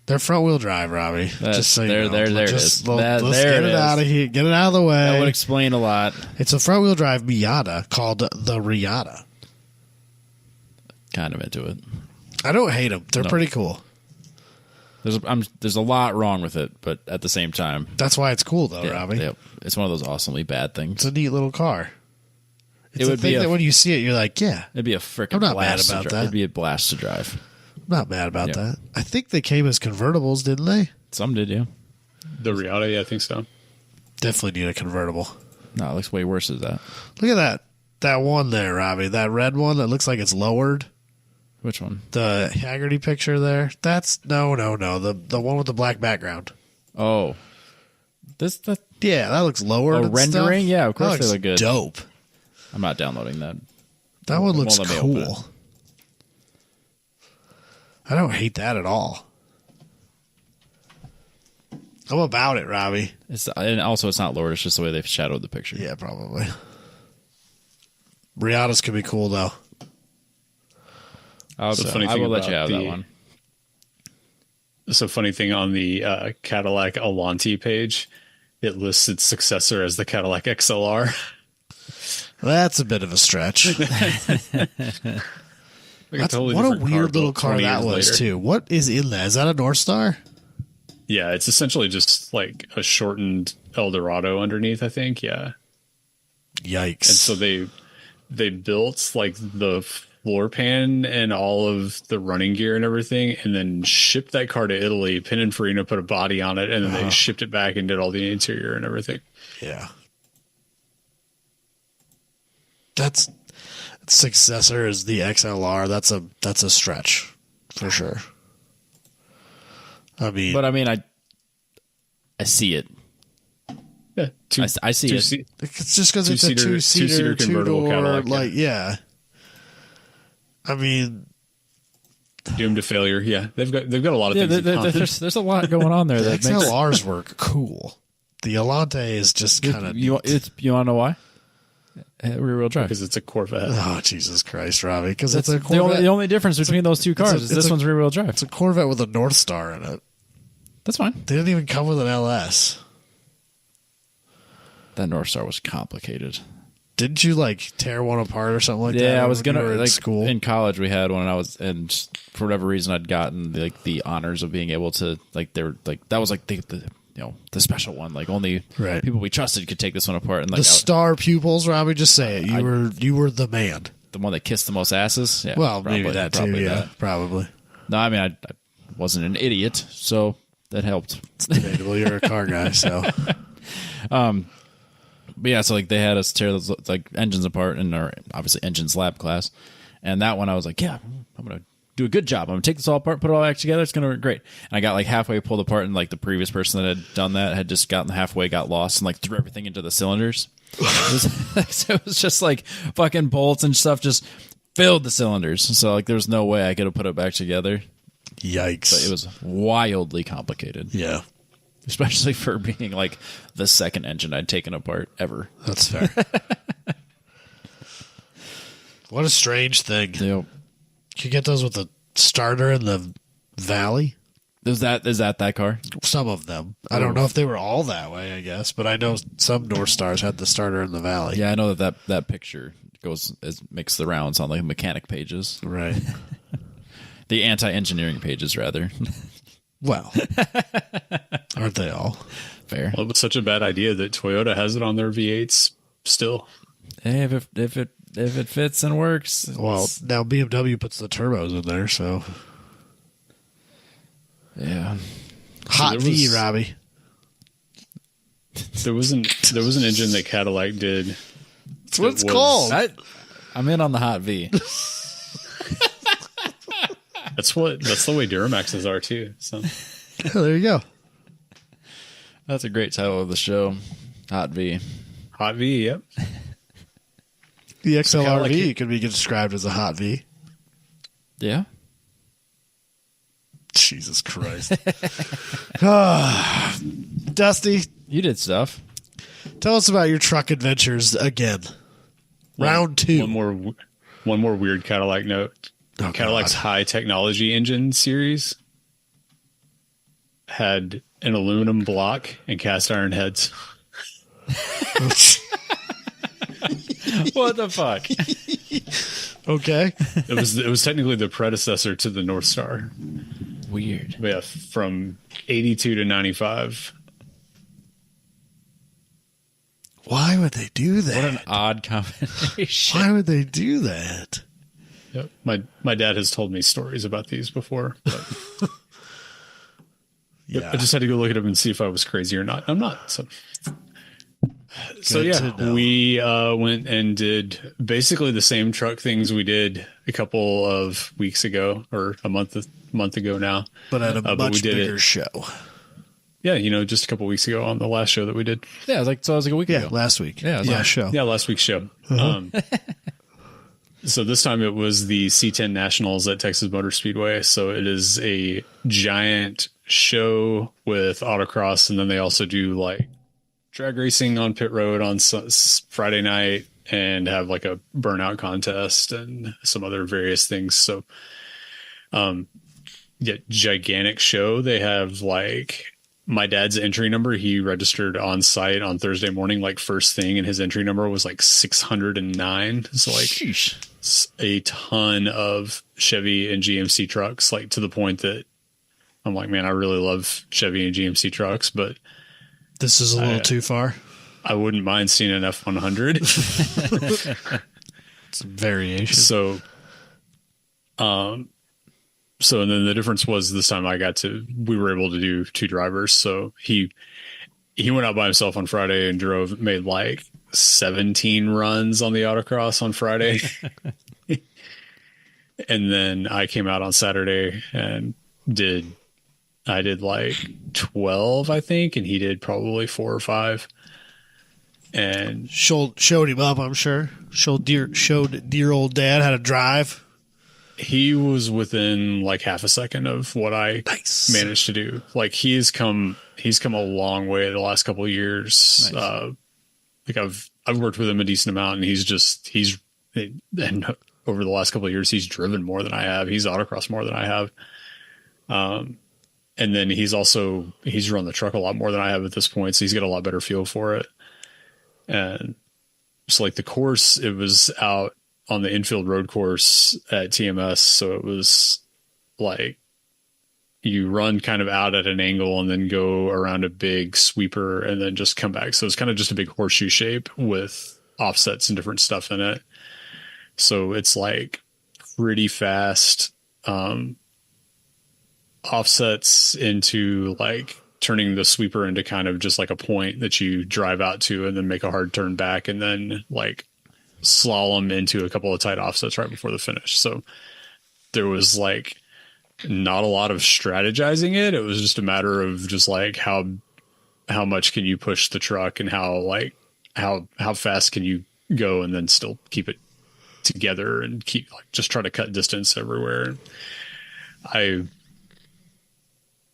They're front wheel drive, Robbie. Just so you know. There it is. Let's get it out of here. Get it out of the way. That would explain a lot. It's a front wheel drive Miata called the Riata. Kind of into it. I don't hate them. They're pretty cool. There's a lot wrong with it, but at the same time, That's why it's cool, though, Robbie. it's one of those awesomely bad things. It's a neat little car. It's It a would thing be that when you see it, you're like, yeah, It'd be a freaking I'm not blast mad about to drive. that. It'd be a blast to drive. I'm not mad about Yeah. that. I think they came as convertibles, didn't they? Some did, yeah. The Riata, I think so. Definitely need a convertible. No, it looks way worse than that. Look at that. That one there, Robbie. That red one that looks like it's lowered. Which one? The Haggerty picture there. That's no. The one with the black background. Oh, that Yeah, that looks lower. rendering? Yeah, of course they look good. Dope. I'm not downloading that. That one Won't looks let me open it. cool. I don't hate that at all. I'm about it, Robbie. And also, it's not lowered. It's just the way they've shadowed the picture. Yeah, probably. Riatas could be cool though. I will let you have that one. It's a funny thing on the Cadillac Alante page. It lists its successor as the Cadillac XLR. That's a bit of a stretch. What a weird little car that was, too. What is in that? Is that a North Star? Yeah, it's essentially just like a shortened Eldorado underneath, I think. Yeah. Yikes. And so they built like the floor pan and all of the running gear and everything, and then shipped that car to Italy. Pininfarina put a body on it, and then they shipped it back and did all the interior and everything. Yeah. That's successor is the XLR. That's a stretch for sure. I mean, But I mean, I see it. Yeah, I see it. it's just because it's a two-seater two-seater, convertible two-door, Cadillac, like, yeah. I mean, doomed to failure. Yeah, they've got a lot of things. in common. There's a lot going on there the that makes XLRs were cool. The Alante is just kind of... you want to know why? Rear wheel drive. because it's a Corvette. Oh, Jesus Christ, Robbie. Because it's That's a Corvette. the only difference between those two cars is this one's rear wheel drive. It's a Corvette with a North Star in it. That's fine. They didn't even come with an LS. That North Star was complicated. Didn't you like tear one apart or something like that? Yeah, I was when gonna you were in like school. in college. We had one, and for whatever reason, I'd gotten the honors of being able to that was like the special one. Like only Right. people we trusted could take this one apart. And like The star pupils, Robbie. Just say it. You were the man. the one that kissed the most asses. Yeah, Well, maybe that too. probably Yeah, that. probably. No, I mean I wasn't an idiot, so that helped. It's debatable. You're a car guy, so But yeah, so like they had us tear those like engines apart in our obviously engines lab class, and that one I was like, yeah, I'm gonna do a good job. I'm gonna take this all apart, put it all back together. It's gonna work great. And I got like halfway pulled apart, and like the previous person that had done that had just gotten halfway, got lost, and like threw everything into the cylinders. So it was just like fucking bolts and stuff just filled the cylinders. So like there was no way I could have put it back together. yikes. But it was wildly complicated. Yeah, Especially for being like the second engine I'd taken apart ever. that's fair. What a strange thing. Yep. You get those with the starter in the valley. Is that car? Some of them. I don't know if they were all that way, I guess, but I know some North Stars had the starter in the valley. Yeah, I know that picture makes the rounds on like mechanic pages. Right. The anti-engineering pages, rather. Well, aren't they all? Fair. Well, it was such a bad idea that Toyota has it on their V8s still. Hey, if it fits and works. Well, now BMW puts the turbos in there, so Yeah. hot there V, was- Robbie. There was an engine that Cadillac did. That's what it's was- called. I'm in on the hot V. That's the way Duramaxes are too. So Yeah, there you go. That's a great title of the show. Hot V. hot V, yep. The XLRV Cadillac- could be described as a hot V. Yeah. Jesus Christ. Dusty, You did stuff. tell us about your truck adventures again. Round two. One more weird Cadillac note. Oh, Cadillac's God. high technology engine series had an aluminum block and cast iron heads. What the fuck? Okay. It was technically the predecessor to the North Star. weird. But yeah, from 82 to 95. Why would they do that? What an odd combination. Why would they do that? Yep. My dad has told me stories about these before. But Yeah. I just had to go look at them and see if I was crazy or not. I'm not. So yeah, to know. we went and did basically the same truck things we did a couple of weeks ago, or a month ago now. But at a but much we did bigger it. show. Yeah, just a couple weeks ago on the last show that we did. Yeah, it was like a week Yeah, ago. last week. Yeah, it was last last- show. Yeah, last week's show. So this time it was the C10 Nationals at Texas Motor Speedway. So it is a giant show with autocross, and then they also do like drag racing on pit road on Friday night, and have like a burnout contest and some other various things. So, yeah, gigantic show. They have like my dad's entry number. He registered on site on Thursday morning, like first thing, and his entry number was like 609. So like Sheesh. a ton of Chevy and GMC trucks, like to the point that I'm like, man, I really love Chevy and GMC trucks, but This is a little too far. I wouldn't mind seeing an F100. It's a variation. So and then the difference was this time we were able to do two drivers. So he went out by himself on Friday and made like 17 runs on the autocross on Friday. And then I came out on Saturday and I did like 12, I think, and he did probably 4 or 5. And Showed him up, I'm sure. Showed dear old dad how to drive. he was within like half a second of what I managed to do. Like he's come a long way the last couple of years. Nice. Like I've worked with him a decent amount, and and over the last couple of years, he's driven more than I have. He's autocrossed more than I have. And then he's run the truck a lot more than I have at this point. So he's got a lot better feel for it. And so like the course, it was out on the infield road course at TMS. So it was like you run kind of out at an angle and then go around a big sweeper and then just come back. So it's kind of just a big horseshoe shape with offsets and different stuff in it. So it's like pretty fast, offsets into like turning the sweeper into kind of just like a point that you drive out to and then make a hard turn back and then like slalom into a couple of tight offsets right before the finish. So there was like not a lot of strategizing it. It was just a matter of just like how much can you push the truck and how fast can you go and then still keep it together and keep like just try to cut distance everywhere.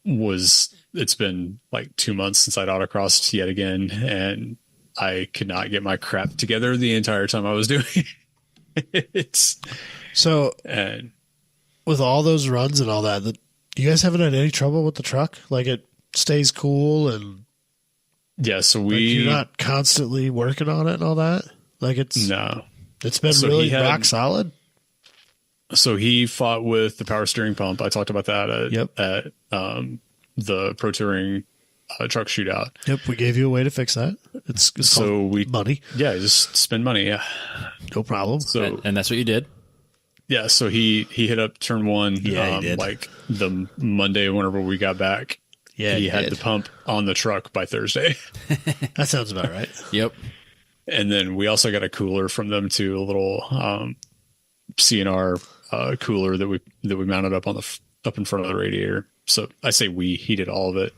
It's been like 2 months since I'd autocrossed yet again, and I could not get my crap together the entire time I was doing it. So, And with all those runs and all that, you guys haven't had any trouble with the truck? Like it stays cool and yeah, so you're not constantly working on it and all that? Like it's been So really he had- rock solid? So he fought with the power steering pump. I talked about that at the Pro Touring truck shootout. Yep, we gave you a way to fix that. It's So called money. Yeah, just spend money. Yeah. No problem. So And that's what you did? yeah, so he hit up turn one. Yeah, he did. Like the Monday whenever we got back. Yeah, he he had did. the pump on the truck by Thursday. That sounds about right. Yep. And then we also got a cooler from them too, a little CNR cooler that we mounted up up in front of the radiator. So I say he did all of it.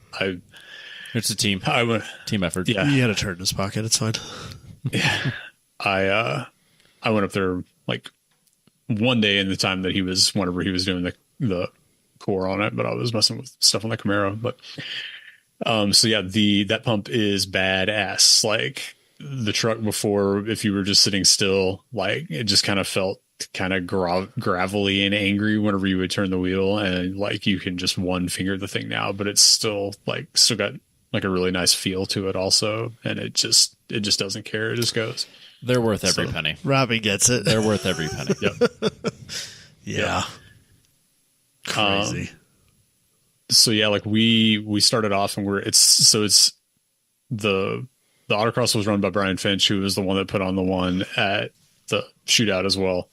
It's a team effort. Yeah. He had a turn in his pocket. It's fine. I went up there like one day in the time that whenever he was doing the core on it, but I was messing with stuff on the Camaro. But so yeah, that pump is badass. Like the truck before, if you were just sitting still, like it just kind of felt kind of gravelly and angry whenever you would turn the wheel, and like you can just one finger the thing now, but it's still got like a really nice feel to it also, and it just doesn't care. It just goes. They're worth every penny. Robbie gets it. They're worth every penny. Yep. Yeah. Crazy. so yeah, like we started off and it's the autocross was run by Brian Finch, who was the one that put on the one at the shootout as well.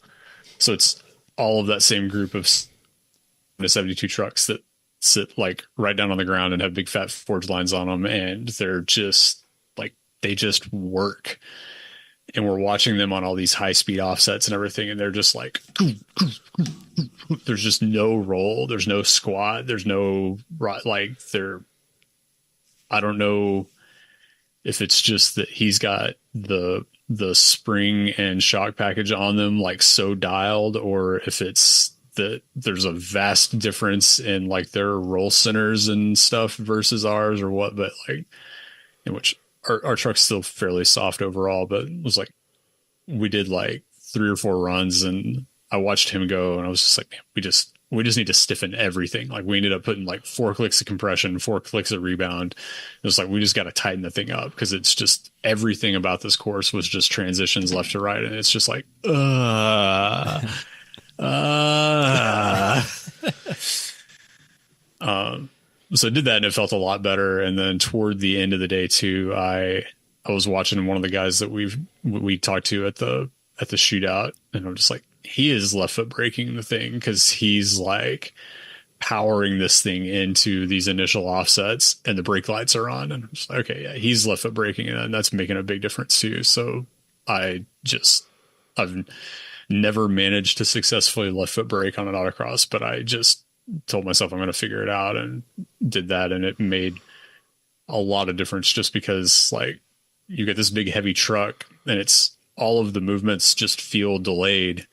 So it's all of that same group of 72 trucks that sit like right down on the ground and have big fat forge lines on them, and they're just like they just work. And we're watching them on all these high speed offsets and everything, and they're just like there's just no roll, there's no squat, there's no like they're I don't know if it's just that he's got the spring and shock package on them like so dialed, or if it's that there's a vast difference in like their roll centers and stuff versus ours or what, but like in which our truck's still fairly soft overall, but it was like we did like 3 or 4 runs and I watched him go and I was just like, man, we just need to stiffen everything. Like we ended up putting like 4 clicks of compression, 4 clicks of rebound. It was like, we just got to tighten the thing up because it's just everything about this course was just transitions left to right. And it's just like, so I did that and it felt a lot better. And then toward the end of the day too, I was watching one of the guys that we talked to at the shootout, and I'm just like, he is left foot braking the thing because he's like powering this thing into these initial offsets and the brake lights are on. And I'm just like, okay, yeah, he's left foot braking and that's making a big difference too. So I've never managed to successfully left foot brake on an autocross, but I just told myself I'm going to figure it out and did that. And it made a lot of difference just because like you get this big heavy truck and it's all of the movements just feel delayed.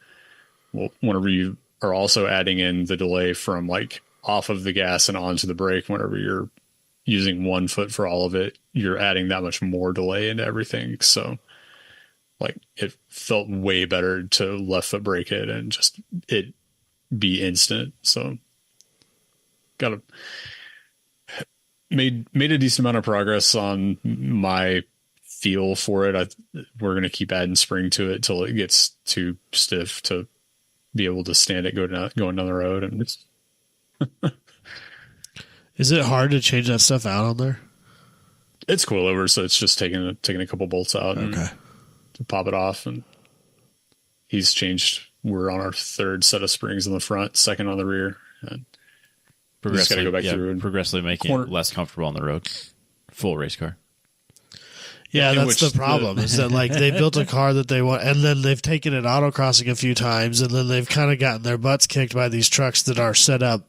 Well, whenever you are also adding in the delay from like off of the gas and onto the brake, whenever you're using 1 foot for all of it, you're adding that much more delay into everything. So like it felt way better to left foot brake it and just it be instant. So made a decent amount of progress on my feel for it. We're going to keep adding spring to it till it gets too stiff to be able to stand it going down the road. And it's Is it hard to change that stuff out on there? It's coilover, so it's just taking a couple bolts out and to pop it off. And he's changed. We're on our 3rd set of springs on the front, 2nd on the rear. And Progressively, go back through and progressively making it less comfortable on the road. Full race car. Yeah, that's the problem. Is that like they built a car that they want, and then they've taken it autocrossing a few times, and then they've kind of gotten their butts kicked by these trucks that are set up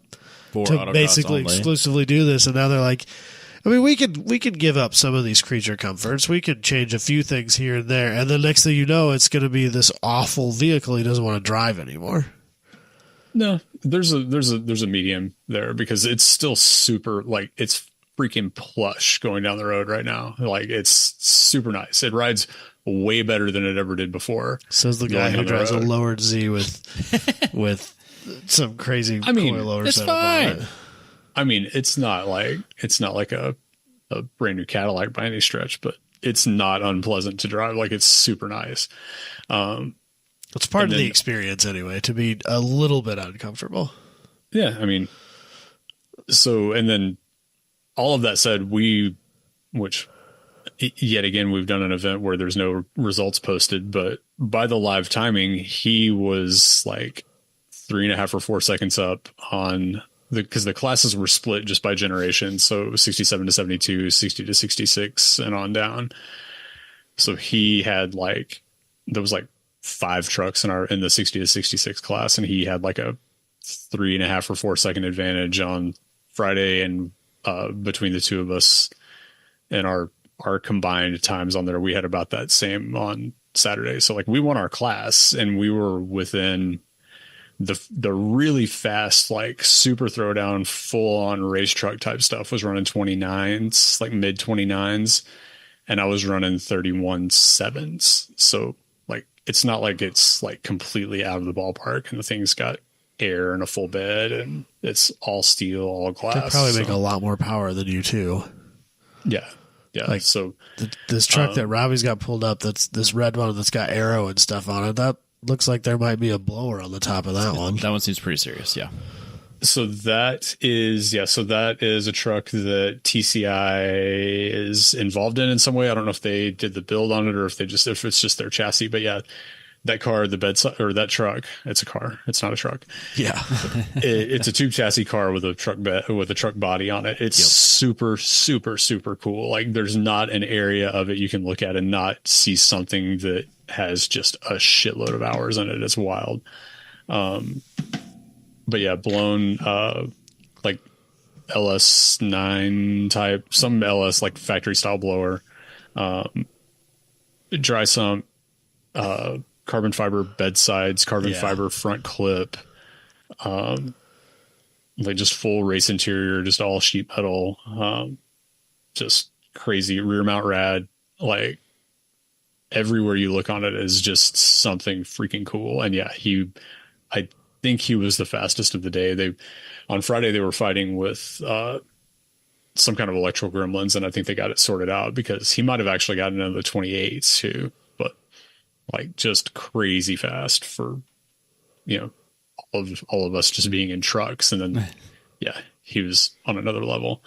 to basically exclusively do this. And now they're like, I mean, we could give up some of these creature comforts. We could change a few things here and there, and the next thing you know, it's going to be this awful vehicle he doesn't want to drive anymore. No, there's a medium there because it's still super like it's freaking plush going down the road right now. Like it's super nice. It rides way better than it ever did before. Says the guy who drives a lowered Z with some crazy coilover it's setup fine. on it. I mean, it's not like a brand new Cadillac by any stretch, but it's not unpleasant to drive. Like it's super nice. It's part of the experience anyway, to be a little bit uncomfortable. Yeah. I mean, so, and then all of that said, which yet again, we've done an event where there's no results posted, but by the live timing, he was like 3.5 or 4 seconds up on because the classes were split just by generation. So it was 67 to 72, 60 to 66 and on down. So he had there was 5 trucks in the 60 to 66 class. And he had like a 3.5 or 4 second advantage on Friday, and between the two of us and our combined times on there, we had about that same on Saturday. So like we won our class and we were within the really fast, like super throwdown, full on race truck type stuff was running 29s, like mid 29s. And I was running 31.7s. So like, it's not like it's like completely out of the ballpark, and the thing's got air and a full bed and it's all steel, all glass. They probably make a lot more power than you too. Yeah. Yeah. Like, so this truck that Robbie's got pulled up, that's this red one that's got arrow and stuff on it. That looks like there might be a blower on the top of that one. That one seems pretty serious. Yeah. So that is a truck that TCI is involved in some way. I don't know if they did the build on it or if it's just their chassis, but yeah, that car, the bedside, or that truck, it's a car. It's not a truck. Yeah. It's a tube chassis car with a truck with a truck body on it. It's super, super, super cool. Like there's not an area of it you can look at and not see something that has just a shitload of hours in it. It's wild. But yeah, blown, like LS9 type, some LS like factory style blower, dry sump, carbon fiber bedsides, carbon fiber front clip, like just full race interior, just all sheet metal, just crazy rear mount rad. Like everywhere you look on it is just something freaking cool. And yeah, I think he was the fastest of the day. On Friday they were fighting with some kind of electrical gremlins, and I think they got it sorted out because he might have actually gotten into the 28s too. But like just crazy fast for all of us just being in trucks, and then yeah, he was on another level.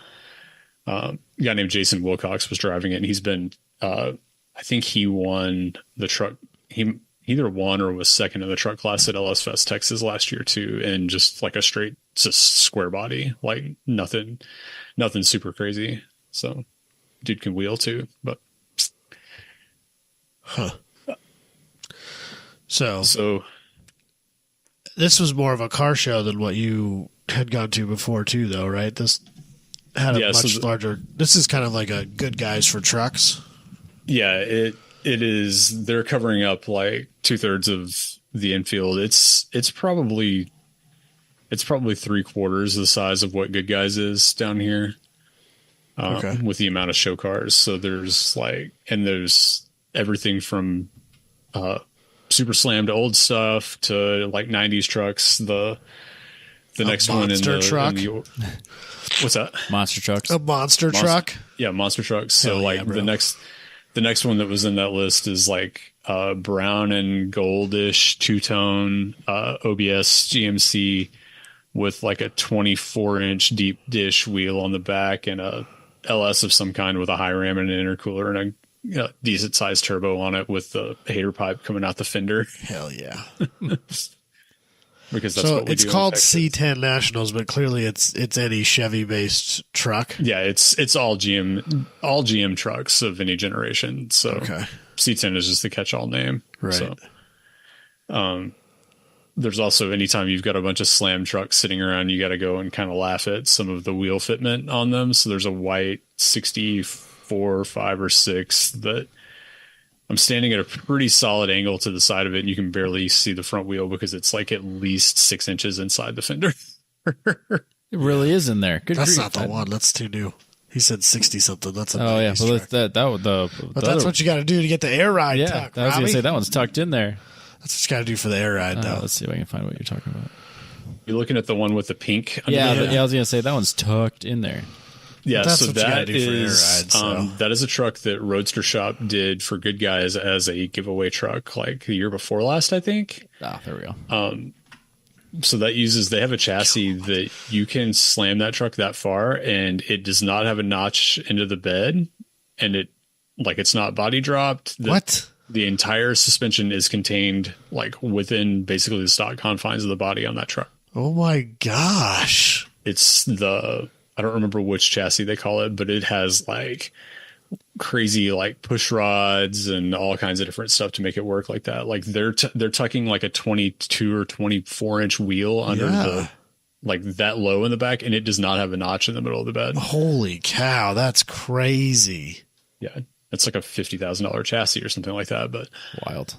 A guy named Jason Wilcox was driving it, and he's been I think he won the truck. He either won or was second in the truck class at LS Fest Texas last year too, and just like a straight just square body, like nothing super crazy. So dude can wheel too, but So this was more of a car show than what you had gone to before too, though, right? This had a much larger. This is kind of like a Good Guys for trucks. Yeah, it is. They're covering up like 2/3 of the infield. It's probably 3/4 the size of what Good Guys is down here. With the amount of show cars. So there's everything from super slammed old stuff to like 90s trucks. The next one in the truck. What's that? Monster trucks. A monster truck. Yeah, monster trucks. So the next one that was in that list is like brown and goldish two-tone OBS GMC with like a 24-inch deep dish wheel on the back and a LS of some kind with a high ram and an intercooler and a decent sized turbo on it with the hater pipe coming out the fender. Hell yeah. Because that's what we do. It's called C10 Nationals, but clearly it's any Chevy based truck. Yeah, it's all GM trucks of any generation. So C10 is just the catch-all name. Right. So, there's also, anytime you've got a bunch of slam trucks sitting around, you got to go and kind of laugh at some of the wheel fitment on them. So there's a white 64, 5 or 6 that I'm standing at a pretty solid angle to the side of it, and you can barely see the front wheel because it's like at least 6 inches inside the fender. It really is in there. That's not the one. That's too new. He said 60 something. That's a yeah. Well, but that's what you got to do to get the air ride. Yeah, I was going to say that one's tucked in there. That's what you got to do for the air ride, though. Let's see if I can find what you're talking about. You're looking at the one with the pink. Yeah, I was going to say that one's tucked in there. Yeah, so that is a truck that Roadster Shop did for Good Guys as a giveaway truck like the year before last, I think. Ah, there we go. So they have a chassis that you can slam that truck that far, and it does not have a notch into the bed, and it's not body dropped. What? The entire suspension is contained like within basically the stock confines of the body on that truck. Oh my gosh. It's I don't remember which chassis they call it, but it has like crazy like push rods and all kinds of different stuff to make it work like that. Like they're tucking like a 22 or 24 inch wheel under the like that low in the back, and it does not have a notch in the middle of the bed. Holy cow, that's crazy. Yeah, it's like a $50,000 chassis or something like that, but wild.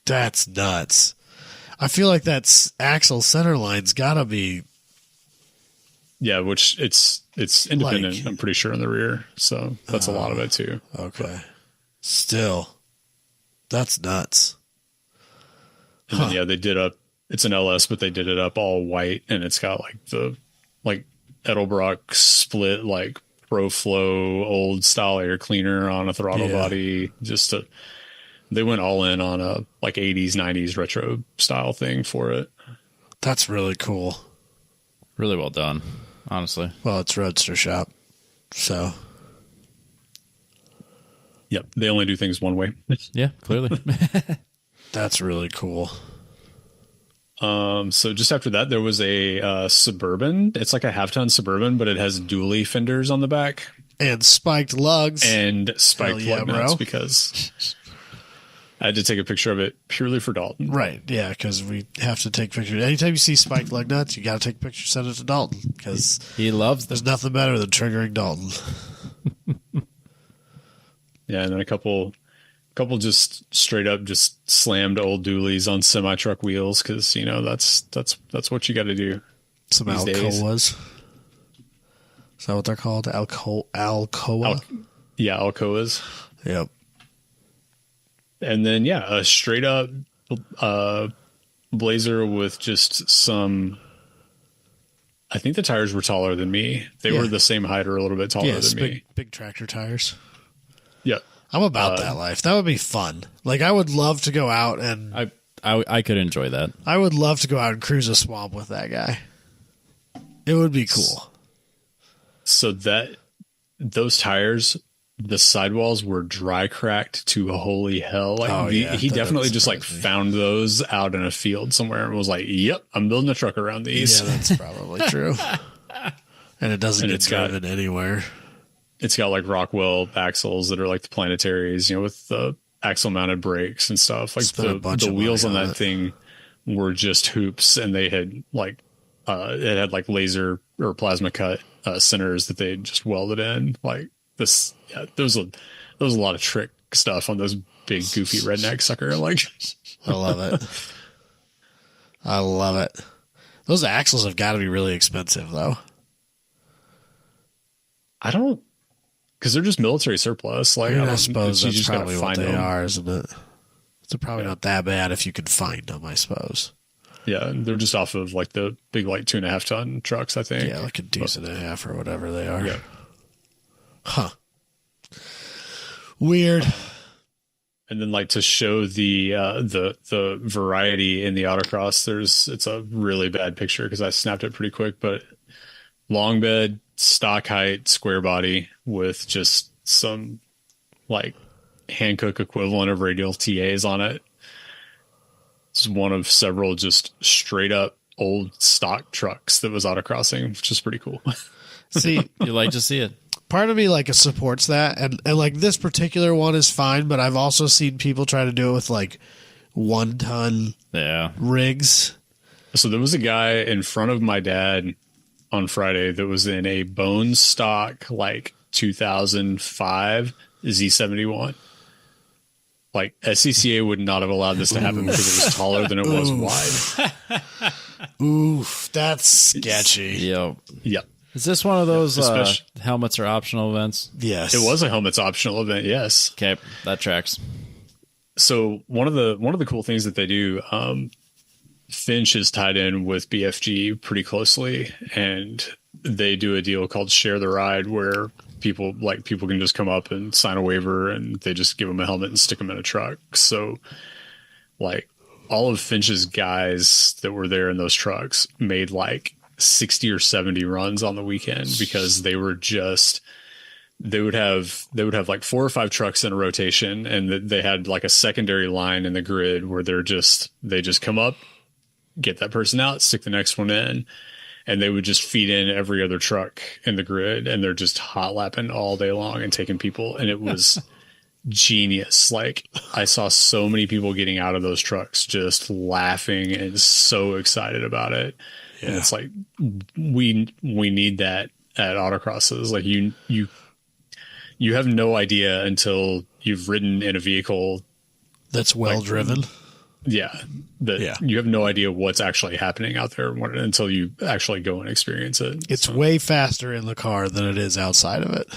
That's nuts. I feel like that axle center line's gotta be. Yeah, which it's independent, like, I'm pretty sure, in the rear. So that's a lot of it too. Okay. But still, that's nuts. And then, they did it's an LS, but they did it up all white, and it's got like the Edelbrock split like ProFlow old style air cleaner on a throttle body. They went all in on a like 80s, 90s retro style thing for it. That's really cool. Really well done, honestly. Well, it's Roadster Shop, so. Yep, they only do things one way. Yeah, clearly. That's really cool. So just after that, there was a Suburban. It's like a half-ton Suburban, but it has dually fenders on the back. And spiked lugs. And spiked lug nuts, bro. because I had to take a picture of it purely for Dalton. Right, yeah, because we have to take pictures. Anytime you see spiked lug nuts, you got to take a picture, send it to Dalton, because he loves them. there's nothing better than triggering Dalton. Yeah, and then a couple just straight up just slammed old dualies on semi-truck wheels, because, you know, that's what you got to do. Some these days. Alcoas. Is that what they're called? Alcoa? Yeah, Alcoas. Yep. And then, yeah, a straight up Blazer with just some. I think the tires were taller than me. They were the same height or a little bit taller than me. Big tractor tires. Yeah. I'm about that life. That would be fun. Like, I would love to go out and. I could enjoy that. I would love to go out and cruise a swamp with that guy. It would be cool. So those tires, the sidewalls were dry cracked to holy hell. Like he definitely just like found those out in a field somewhere and was like, "Yep, I'm building a truck around these." Yeah, that's probably true. And it doesn't get driven anywhere. It's got like Rockwell axles that are like the Planetaries, you know, with the axle mounted brakes and stuff. Like the wheels on that thing were just hoops, and they had like it had like laser or plasma cut centers that they just welded in. Like this, yeah, there was a lot of trick stuff on those big goofy redneck sucker. Like, I love it. I love it. Those axles have got to be really expensive, though. I don't, because they're just military surplus. Like, I suppose that's probably what they them. are, isn't it? It's probably not that bad if you can find them, I suppose. Yeah, they're just off of like the big, like 2.5 ton trucks, I think. Yeah, like a deuce and a half or whatever they are. Yeah. Huh. Weird. And then, like, to show the variety in the autocross, it's a really bad picture because I snapped it pretty quick, but long bed, stock height, square body with just some like Hankook equivalent of radial TAs on it. It's one of several just straight up old stock trucks that was autocrossing, which is pretty cool. See, you like to see it. Part of me like supports that, and like this particular one is fine, but I've also seen people try to do it with like 1 ton rigs. So there was a guy in front of my dad on Friday that was in a bone stock like 2005 Z71. Like SCCA would not have allowed this to happen because it was taller than it was wide. Oof, that's sketchy. Yep. Is this one of those helmets are optional events? Yes. It was a helmets optional event, yes. Okay, that tracks. So one of the cool things that they do, Finch is tied in with BFG pretty closely, and they do a deal called Share the Ride where people can just come up and sign a waiver and they just give them a helmet and stick them in a truck. So like all of Finch's guys that were there in those trucks made like 60 or 70 runs on the weekend because they would have like 4 or 5 trucks in a rotation, and they had like a secondary line in the grid where they just come up, get that person out, stick the next one in, and they would just feed in every other truck in the grid, and they're just hot lapping all day long and taking people. And it was genius. Like I saw so many people getting out of those trucks just laughing and so excited about it. Yeah. And it's like, we need that at autocrosses. Like you have no idea until you've ridden in a vehicle that's well driven. Yeah. You have no idea what's actually happening out there until you actually go and experience it. It's way faster in the car than it is outside of it.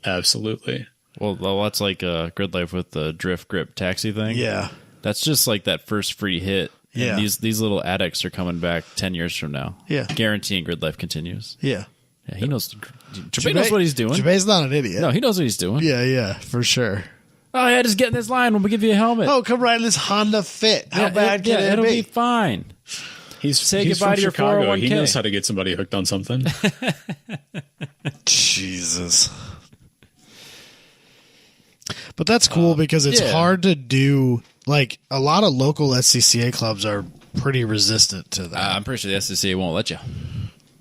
Absolutely. Well, that's like Grid Life with the drift grip taxi thing. Yeah. That's just like that first free hit. Yeah. And these little addicts are coming back 10 years from now. Yeah. Guaranteeing Grid Life continues. Yeah. Yeah, he knows. Gervais knows what he's doing. Gervais' not an idiot. No, he knows what he's doing. Yeah, for sure. Oh, yeah, just get in this line when we give you a helmet. Oh, come ride in this Honda Fit. How bad can it be? It'll be fine. He's goodbye from to your Chicago. 401k. He knows how to get somebody hooked on something. Jesus. But that's cool because it's yeah. hard to do. Like, a lot of local SCCA clubs are pretty resistant to that. I'm pretty sure the SCCA won't let you.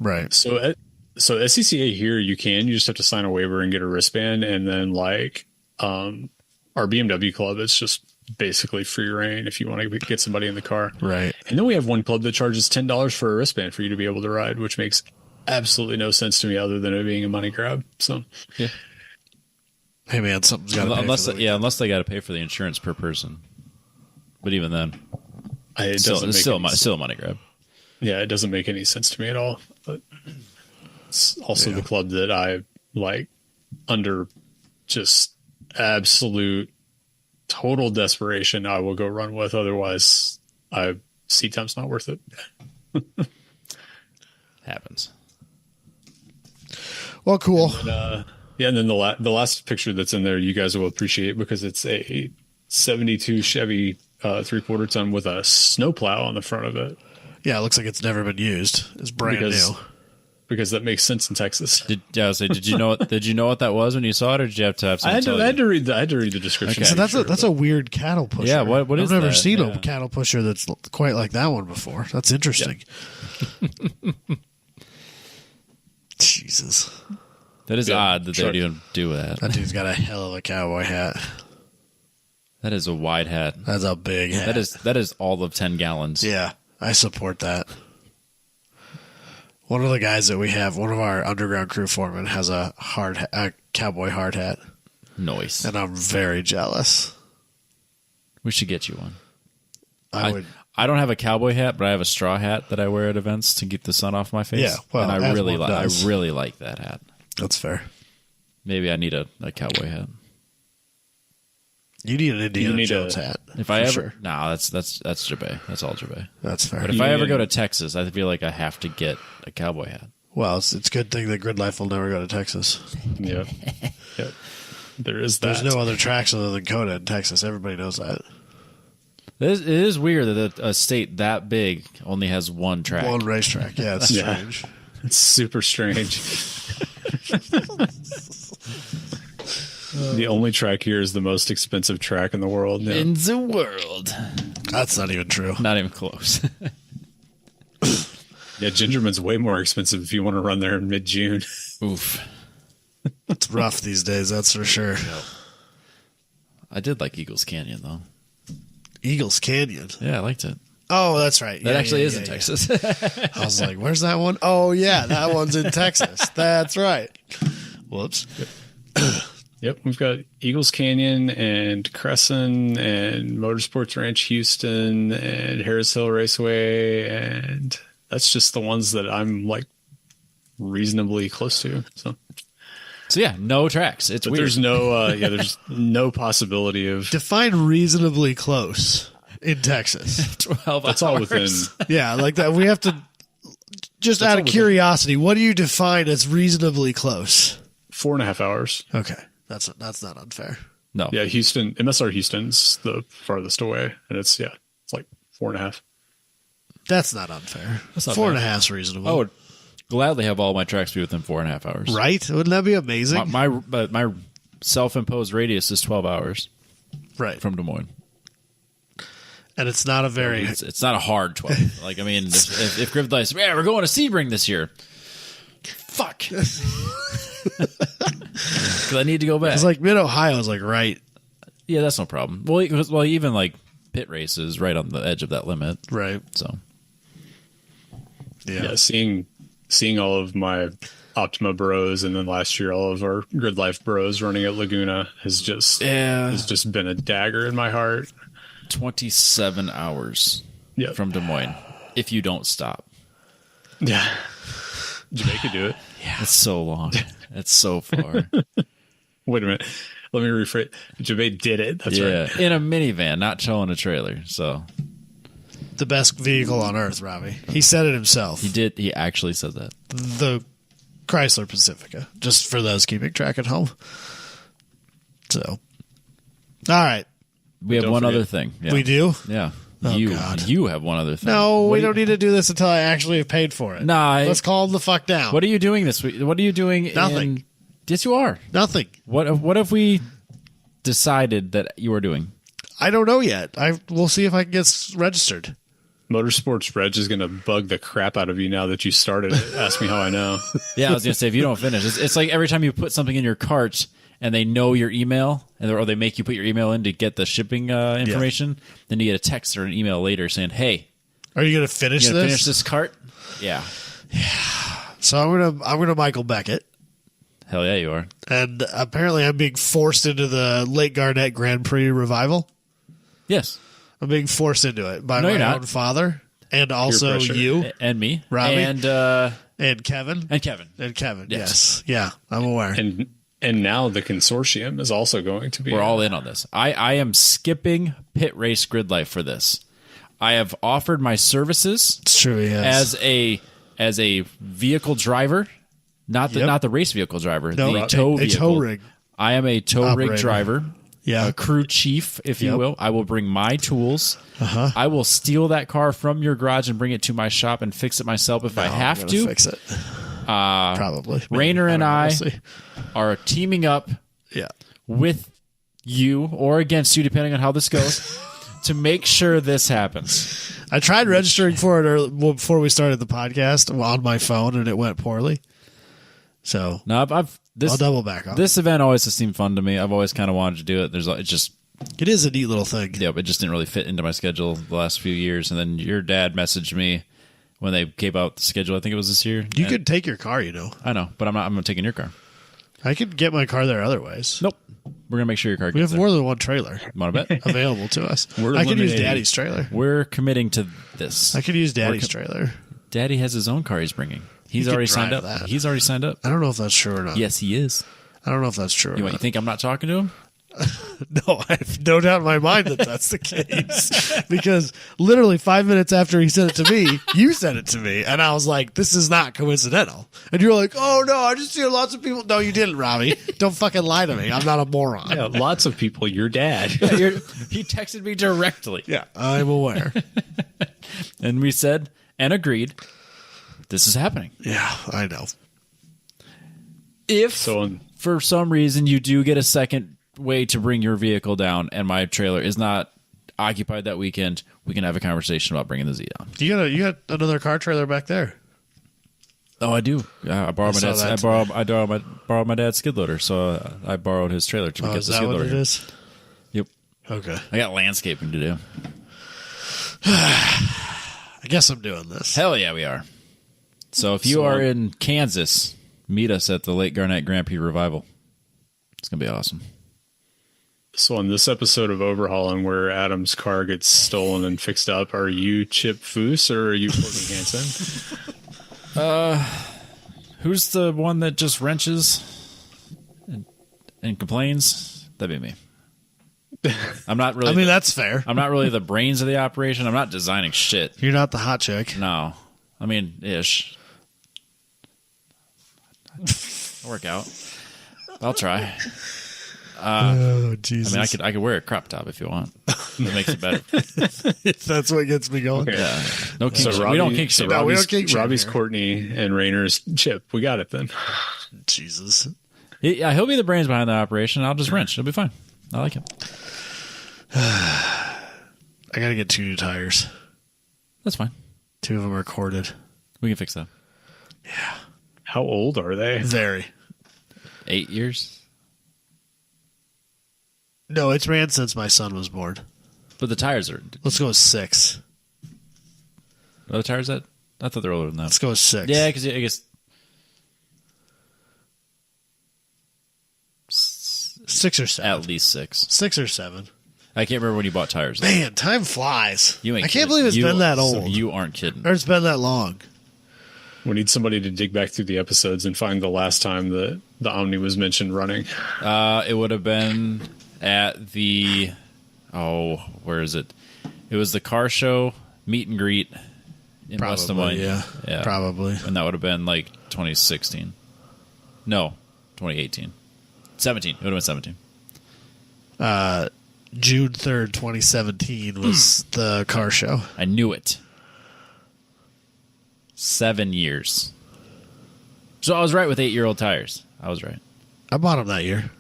Right. So SCCA here, you just have to sign a waiver and get a wristband, and then like our BMW club, it's just basically free reign if you want to get somebody in the car. Right. And then we have one club that charges $10 for a wristband for you to be able to ride, which makes absolutely no sense to me other than it being a money grab. So Yeah. Hey, man, something's got to pay Unless for the unless they got to pay for the insurance per person. But even then, it it's doesn't still make a money grab. Yeah, it doesn't make any sense to me at all. But it's also the club that I like under just absolute total desperation I will go run with. Otherwise, seat time's not worth it. Happens. Well, cool. Yeah, and then the last picture that's in there, you guys will appreciate because it's a 72 Chevy 3/4 ton with a snowplow on the front of it. Yeah, it looks like it's never been used. It's brand new. Because that makes sense in Texas. Did you know what that was when you saw it, or did you have to have I someone had to read the description. So that's a weird cattle pusher. Yeah, what is I've never that? seen Yeah. a cattle pusher that's quite like that one before. That's interesting. Jesus. That is odd that they even do that. That dude's got a hell of a cowboy hat. That is a wide hat. That's a big hat. That is all of 10 gallons. Yeah, I support that. One of the guys that we have, one of our underground crew foremen, has a cowboy hard hat, Nice. and I'm very jealous. We should get you one. I would. I don't have a cowboy hat, but I have a straw hat that I wear at events to keep the sun off my face. Yeah, well, and I as really one does. I really like that hat. That's fair. Maybe I need a cowboy hat. You need an Indiana Jones hat. If I ever, sure. no, that's Jabay. That's all Jabay. That's fair. But if I ever go to Texas, I feel like I have to get a cowboy hat. Well, it's a good thing that Grid Life will never go to Texas. Yep. There is that. There's no other tracks other than Coda in Texas. Everybody knows that. It is weird that a state that big only has one track. One racetrack. Yeah, it's strange. It's super strange. The only track here is the most expensive track in the world. Yeah. In the world. That's not even true. Not even close. Yeah, Gingerman's way more expensive if you want to run there in mid-June. Oof. It's rough these days, that's for sure. I did like Eagles Canyon, though. Eagles Canyon. Yeah, I liked it. Oh, that's right. That actually is in Texas. I was like, where's that one? Oh, yeah, that one's in Texas. That's right. Whoops. Yep, we've got Eagles Canyon and Crescent and Motorsports Ranch Houston and Harris Hill Raceway, and that's just the ones that I'm like reasonably close to. So yeah, no tracks. It's weird. There's there's no possibility of Define reasonably close in Texas. 12 that's hours. all within. Yeah, like that. We have to just out of curiosity. What do you define as reasonably close? 4.5 hours. Okay, that's not unfair. No. Yeah, Houston, MSR Houston's the farthest away, and it's like 4.5. That's not unfair. That's not 4.5 is reasonable. I would gladly have all my tracks be within 4.5 hours. Right? Wouldn't that be amazing? My self-imposed radius is 12 hours Right. from Des Moines. And it's not a very... It's not a hard 12. Like, I mean, if Griffith Lights, yeah, we're going to Sebring this year. Fuck. Because I need to go back. It's like mid-Ohio is like right. Yeah, that's no problem. Well, even like pit races right on the edge of that limit. Right. So, Yeah, seeing all of my Optima bros, and then last year all of our Grid Life bros running at Laguna has just been a dagger in my heart. 27 hours from Des Moines if you don't stop. Yeah. Jamaica do it. Yeah, it's so long. It's so far. Wait a minute. Let me rephrase. Jamaica did it. That's right. In a minivan, not towing a trailer. So The best vehicle on earth, Robbie. He said it himself. he did. He actually said that. The Chrysler Pacifica, just for those keeping track at home. So, all right. We have Don't one forget. other thing. Yeah. We do? Yeah. God. You have one other thing. No, we don't need to do this until I actually have paid for it. Nah, let's calm the fuck down. What are you doing this week? What are you doing? Nothing. Yes, you are. Nothing. What have we decided that you are doing? I don't know yet. We'll see if I can get registered. Motorsports Reg is going to bug the crap out of you now that you started it. Ask me how I know. Yeah, I was going to say, if you don't finish, it's like every time you put something in your cart and they know your email, or they make you put your email in to get the shipping information, then you get a text or an email later saying, hey, are you going to finish this? Finish this cart? Yeah. So I'm gonna Michael Beckett. Hell yeah, you are. And apparently I'm being forced into the Lake Garnett Grand Prix revival. Yes. I'm being forced into it by my own father, and also you. And me. Robbie. And Kevin. And Kevin. And Kevin, yes. Yeah, I'm aware. And now the consortium is also going to be. We're all in on this. I am skipping pit race grid life for this. I have offered my services. It's true, yes. As a vehicle driver, not the race vehicle driver, the tow vehicle. A tow rig. I am a tow rig driver. Yeah. A crew chief, if you will. I will bring my tools. I will steal that car from your garage and bring it to my shop and fix it myself if I have to. Fix it. Probably. Rainer and I are teaming up with you or against you, depending on how this goes, to make sure this happens. I tried registering for it before we started the podcast on my phone, and it went poorly. So no, I'll double back on this event. Always has seemed fun to me. I've always kind of wanted to do it. It is a neat little thing. Yeah, but it just didn't really fit into my schedule the last few years. And then your dad messaged me when they gave out the schedule. I think it was this year. You could take your car, I know, but I'm not taking your car. I could get my car there other ways. Nope. We're gonna make sure your car. We have more than one trailer. Want to bet? Available to us. I could use Daddy's trailer. We're committing to this. I could use Daddy's trailer. Daddy has his own car he's bringing. He's already signed up. That. He's already signed up. I don't know if that's true or not. Yes, he is. I don't know if that's true or not. You think I'm not talking to him? No, I have no doubt in my mind that that's the case. Because literally 5 minutes after he said it to me, you said it to me. And I was like, this is not coincidental. And you're like, oh, no, I just hear lots of people. No, you didn't, Robbie. Don't fucking lie to me. I'm not a moron. Yeah, lots of people. Your dad. He texted me directly. Yeah, I'm aware. And we said and agreed, this is happening. Yeah, I know. If for some reason you do get a second way to bring your vehicle down and my trailer is not occupied that weekend, we can have a conversation about bringing the Z down. You got another car trailer back there. Oh, I do. I borrowed my dad's skid loader, so I borrowed his trailer to get the skid loader. Is that what it is? Yep. Okay. I got landscaping to do. I guess I'm doing this. Hell yeah, we are. So if you are in Kansas, meet us at the Lake Garnett Grand Prix Revival. It's going to be awesome. So on this episode of Overhauling, where Adam's car gets stolen and fixed up, are you Chip Foose or are you Courtney Hansen? Who's the one that just wrenches and complains? That'd be me. I'm not really. I mean, that's fair. I'm not really the brains of the operation. I'm not designing shit. You're not the hot chick. No. I mean, ish. I'll work out. I'll try. Oh, Jesus. I mean, I could wear a crop top if you want. That makes it better. That's what gets me going. Okay. Yeah. No kink So we don't kink shit. No, we don't kink shit Robbie's here. Courtney and Rainer's Chip. We got it then. Jesus. Yeah, he'll be the brains behind the operation. I'll just wrench. It'll be fine. I like him. I got to get 2 new tires. That's fine. 2 of them are corded. We can fix that. Yeah. How old are they? Very. 8 years. No, it's ran since my son was born. But the tires are. Let's go with 6. Are the tires that? I thought they were older than that. Let's go with 6. Yeah, because I guess 6 or 7. at least 6. 6 or 7. I can't remember when you bought tires. Man, time flies. You ain't I kidding. can't believe it's been that old. You aren't kidding. Or it's been that long. We need somebody to dig back through the episodes and find the last time that the Omni was mentioned running. It would have been at the where is it? It was the car show meet and greet in West Des Moines. Yeah, probably. And that would have been like 2016. No, 2018. 17. It would have been 17. June 3rd, 2017 was the car show. I knew it. 7 years. So I was right with 8-year-old tires. I was right. I bought them that year.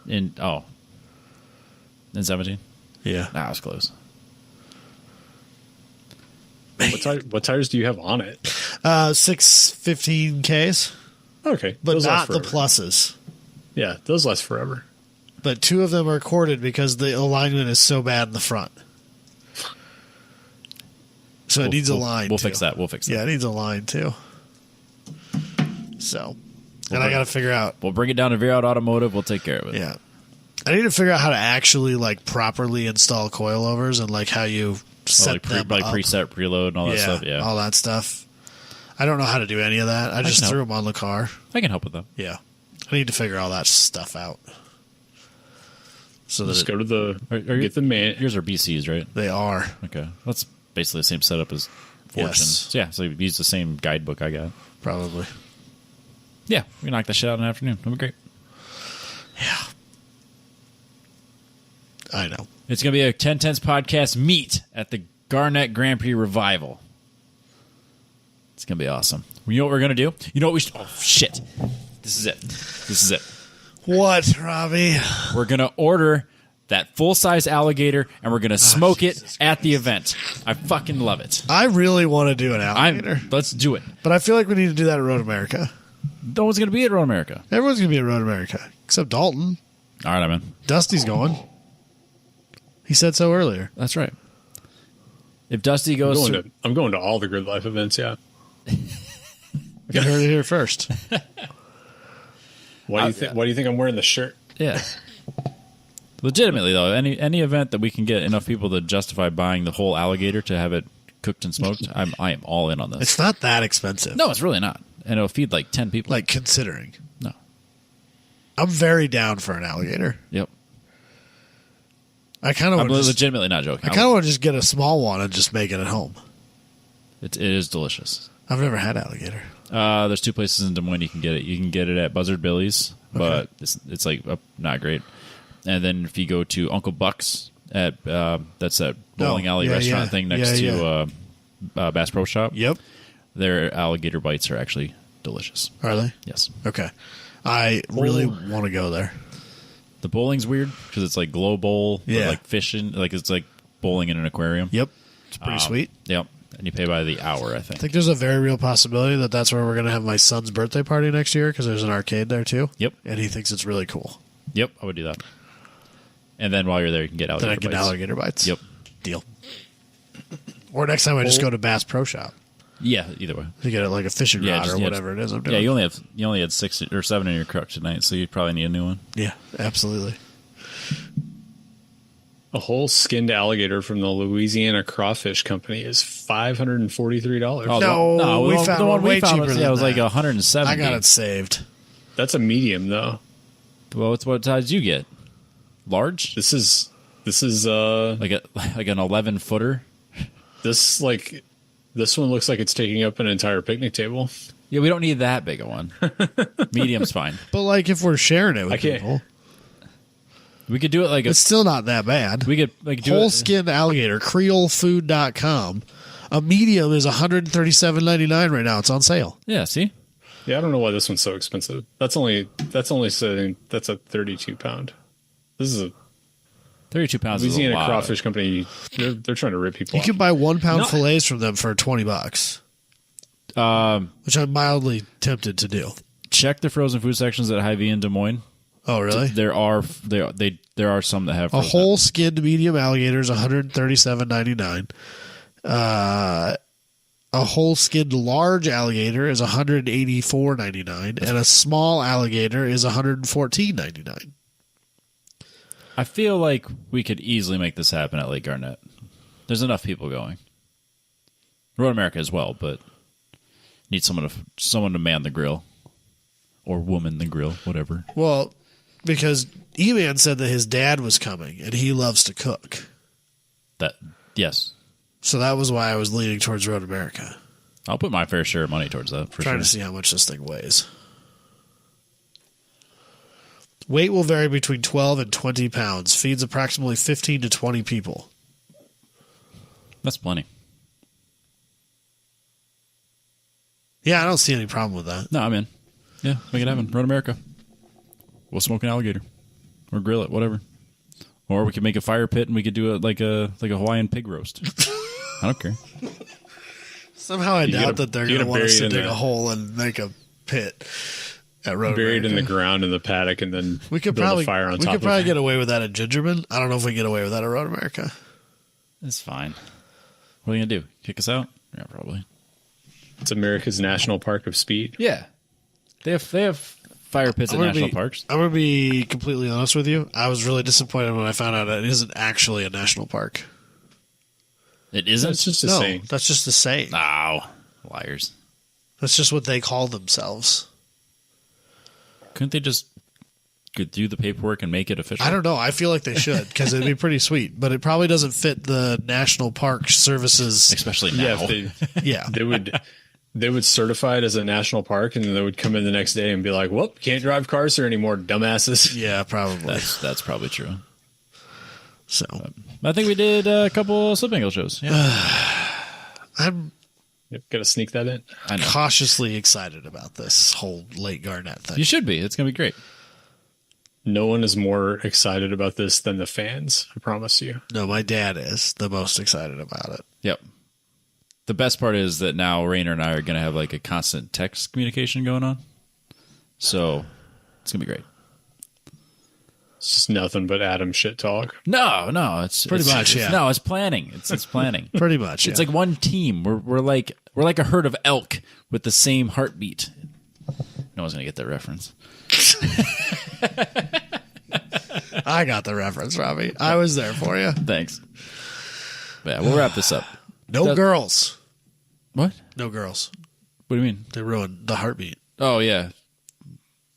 In 17? Yeah. Nah, I was close. What tires do you have on it? 615Ks, Okay, but those not last the forever. pluses. Yeah, those last forever. But 2 of them are corded because the alignment is so bad in the front. So it needs a line. We'll too. fix that. We'll fix that. Yeah, it needs a line too. So, We'll I bring- got to figure out. We'll bring it down to Veer Out Automotive. We'll take care of it. Yeah, I need to figure out how to actually like properly install coilovers and like how you set them up. preset, preload, and all that stuff. Yeah, all that stuff. I don't know how to do any of that. I just can threw help. them on the car. I can help with that. Yeah, I need to figure all that stuff out. So Just that go to the Are get the man. Yours are BCs, right? they are. Okay, that's basically the same setup as Fortune. Yes. So yeah, so you use the same guidebook I got. Probably. Yeah, we knock that shit out in the afternoon. That'll be great. Yeah. I know. It's going to be a 1010s podcast meet at the Garnett Grand Prix Revival. It's going to be awesome. You know what we're going to do? You know what we should... Oh, shit. This is it. This is it. What, Robbie? We're going to order that full-size alligator, and we're going to smoke it at the event. I fucking love it. I really want to do an alligator, Let's do it. but I feel like we need to do that at Road America. No one's going to be at Road America. Everyone's going to be at Road America, except Dalton. All right, I'm in. Dusty's going. He said so earlier. That's right. If Dusty goes I'm going to all the Grid Life events. Yeah. You heard it here first. Why do you think I'm wearing the shirt? Yeah. Legitimately though, any event that we can get enough people to justify buying the whole alligator to have it cooked and smoked, I am all in on this. It's not that expensive. No, it's really not, and it'll feed like 10 people. Like, considering. No. I'm very down for an alligator. Yep. I kind of I'm want to legitimately not joking. just get a small one and just make it at home. It is delicious. I've never had alligator. There's 2 places in Des Moines you can get it. You can get it at Buzzard Billy's, but it's like not great. And then if you go to Uncle Buck's at that's that bowling alley restaurant thing next to Bass Pro Shop. Yep. Their alligator bites are actually delicious. Are they? Yes. Okay. I really want to go there. The bowling's weird because it's like glow bowl, but Yeah. like fishing, like it's like bowling in an aquarium. Yep. It's pretty sweet. Yep. And you pay by the hour, I think. I think there's a very real possibility that that's where we're going to have my son's birthday party next year because there's an arcade there too. Yep. And he thinks it's really cool. Yep, I would do that. And then while you're there, you can get Then alligator I get bites. alligator bites. Yep. Deal. Or next time I just go to Bass Pro Shop Yeah, either way. to get like a fishing Yeah, rod just- or yeah, whatever it is I'm doing. Yeah, you only had 6 or 7 in your truck tonight, so you probably need a new one. Yeah, absolutely. A whole skinned alligator from the Louisiana Crawfish Company is $543. Oh, No, we found the one way found cheaper was, than it was like that. 170. I got it saved. That's a medium though. Well, what size did you get? Large? This is Like an 11 footer? this one looks like it's taking up an entire picnic table. Yeah, we don't need that big a one. Medium's fine. But like if we're sharing it with I can't- people, We could do it like it's still not that bad. we could like do Whole it. skin alligator, creolefood.com. A medium is $137.99 right now. It's on sale. Yeah, see? Yeah, I don't know why this one's so expensive. That's only saying that's a 32 pound. This is a 32 pounds is a Louisiana lot. Crawfish Company. They're trying to rip people You off. can buy 1 pound No. fillets from them for $20, which I'm mildly tempted to do. Check the frozen food sections at Hy-Vee in Des Moines. Oh, really? There are some that have A frozen- whole skinned medium alligator is $137.99. A whole skinned large alligator is $184.99, and a small alligator is $114.99. I feel like we could easily make this happen at Lake Garnett. There's enough people going. Road America as well, but need someone to man the grill or woman the grill, whatever. Well, because E-Man said that his dad was coming, and he loves to cook. Yes, So that was why I was leaning towards Road America. I'll put my fair share of money towards that for Trying sure. to see how much this thing weighs. Weight will vary between 12 and 20 pounds. Feeds approximately 15 to 20 people. That's plenty. Yeah, I don't see any problem with that. No, I'm in. Yeah, make it happen. Road America. We'll smoke an alligator. Or grill it, whatever. Or we could make a fire pit and we could do it like a Hawaiian pig roast. I don't care. Somehow I doubt that they're going to want us to bury it in dig a hole and make a pit at Road Buried America. in the ground in the paddock, and then We could build probably a fire on we top could probably of it. get away with that at Gingerman. I don't know if we can get away with that at Road America. It's fine. What are you going to do? Kick us out? Yeah, probably. It's America's National Park of Speed. Yeah. They have fire pits at national parks. I'm going to be completely honest with you. I was really disappointed when I found out that it isn't actually a national park. It isn't? It's just a No, saying. that's just a saying. No. Liars. That's just what they call themselves. Couldn't they just go do the paperwork and make it official? I don't know. I feel like they should because it'd be pretty sweet, but it probably doesn't fit the National Park Services. Especially now. Yeah, Yeah. they would certify it as a national park, and then they would come in the next day and be like, "Well, can't drive cars here anymore, dumbasses." Yeah, probably. That's probably true. So I think we did a couple of Slip Angle shows. Yeah. I'm Yep, got to sneak that in. I know. cautiously excited about this whole Lake Garnett thing. You should be. It's going to be great. No one is more excited about this than the fans. I promise you. No, my dad is the most excited about it. Yep. The best part is that now Rainer and I are going to have like a constant text communication going on. So it's going to be great. It's just nothing but Adam shit talk. No, it's Pretty much, yeah. No, it's planning. It's planning. Pretty much. It's yeah. like one team. We're like a herd of elk with the same heartbeat. No one's gonna get that reference. I got the reference, Robbie. I was there for you. Thanks. Yeah, we'll wrap this up. No girls. What? No girls. What do you mean? They ruined the heartbeat. Oh yeah.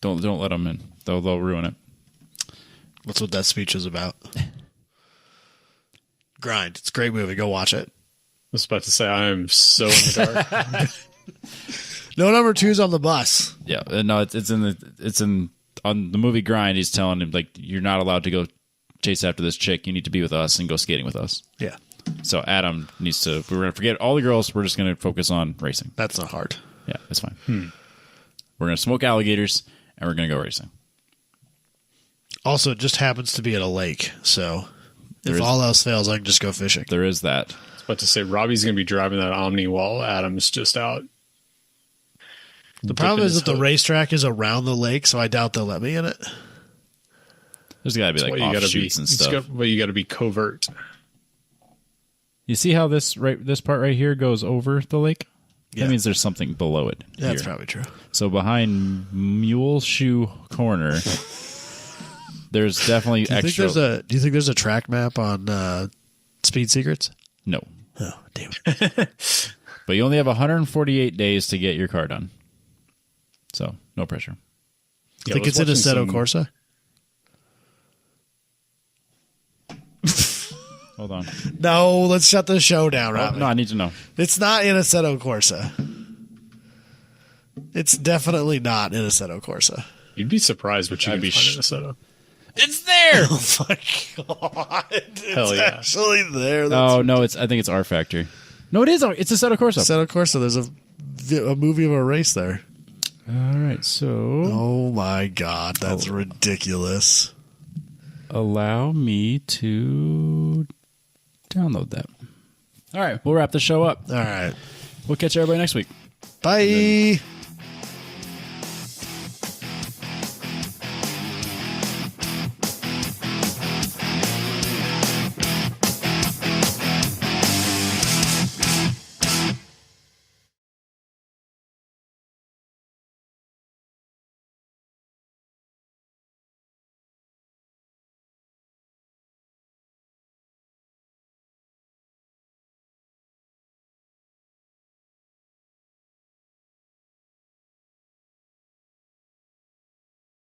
Don't let them in. They'll ruin it. That's what that speech is about. Grind. It's a great movie. Go watch it. I was about to say I am so in the dark. No number two's on the bus. Yeah. No, it's in on the movie Grind. He's telling him like you're not allowed to go chase after this chick. You need to be with us and go skating with us. Yeah. So Adam needs to. We're gonna forget all the girls. We're just gonna focus on racing. That's not hard. Yeah, that's fine. We're gonna smoke alligators and we're gonna go racing. Also, it just happens to be at a lake, so if is- all else fails, I can just go fishing. There is that. I was about to say Robbie's going to be driving that Omni while Adam's just out. The problem is his that the hook. racetrack is around the lake, so I doubt they'll let me in it. There's got to be like Well, you gotta be, offshoots and stuff. but you got to be covert. You see how this part right here goes over the lake? Yeah. That means there's something below it. That's here. probably true. So behind Mule Shoe Corner, there's definitely Do you extra. think there's a track map on Speed Secrets? No, Oh, damn it. but you only have 148 days to get your car done. So no pressure. You think it's in Assetto Corsa? Hold on. No, let's shut the show down, Oh, Robbie. no, I need to know. It's not in Assetto Corsa. It's definitely not in Assetto Corsa. You'd be surprised what you I'd can be find in a setup. It's there. Oh my god! It's Hell yeah. actually there. Oh no, I think it's R Factor. No, it is. It's Assetto Corsa. Assetto Corsa. There's a movie of a race there. All right, so Oh my god, that's ridiculous. allow me to download that. All right, we'll wrap the show up. All right, We'll catch everybody next week. bye.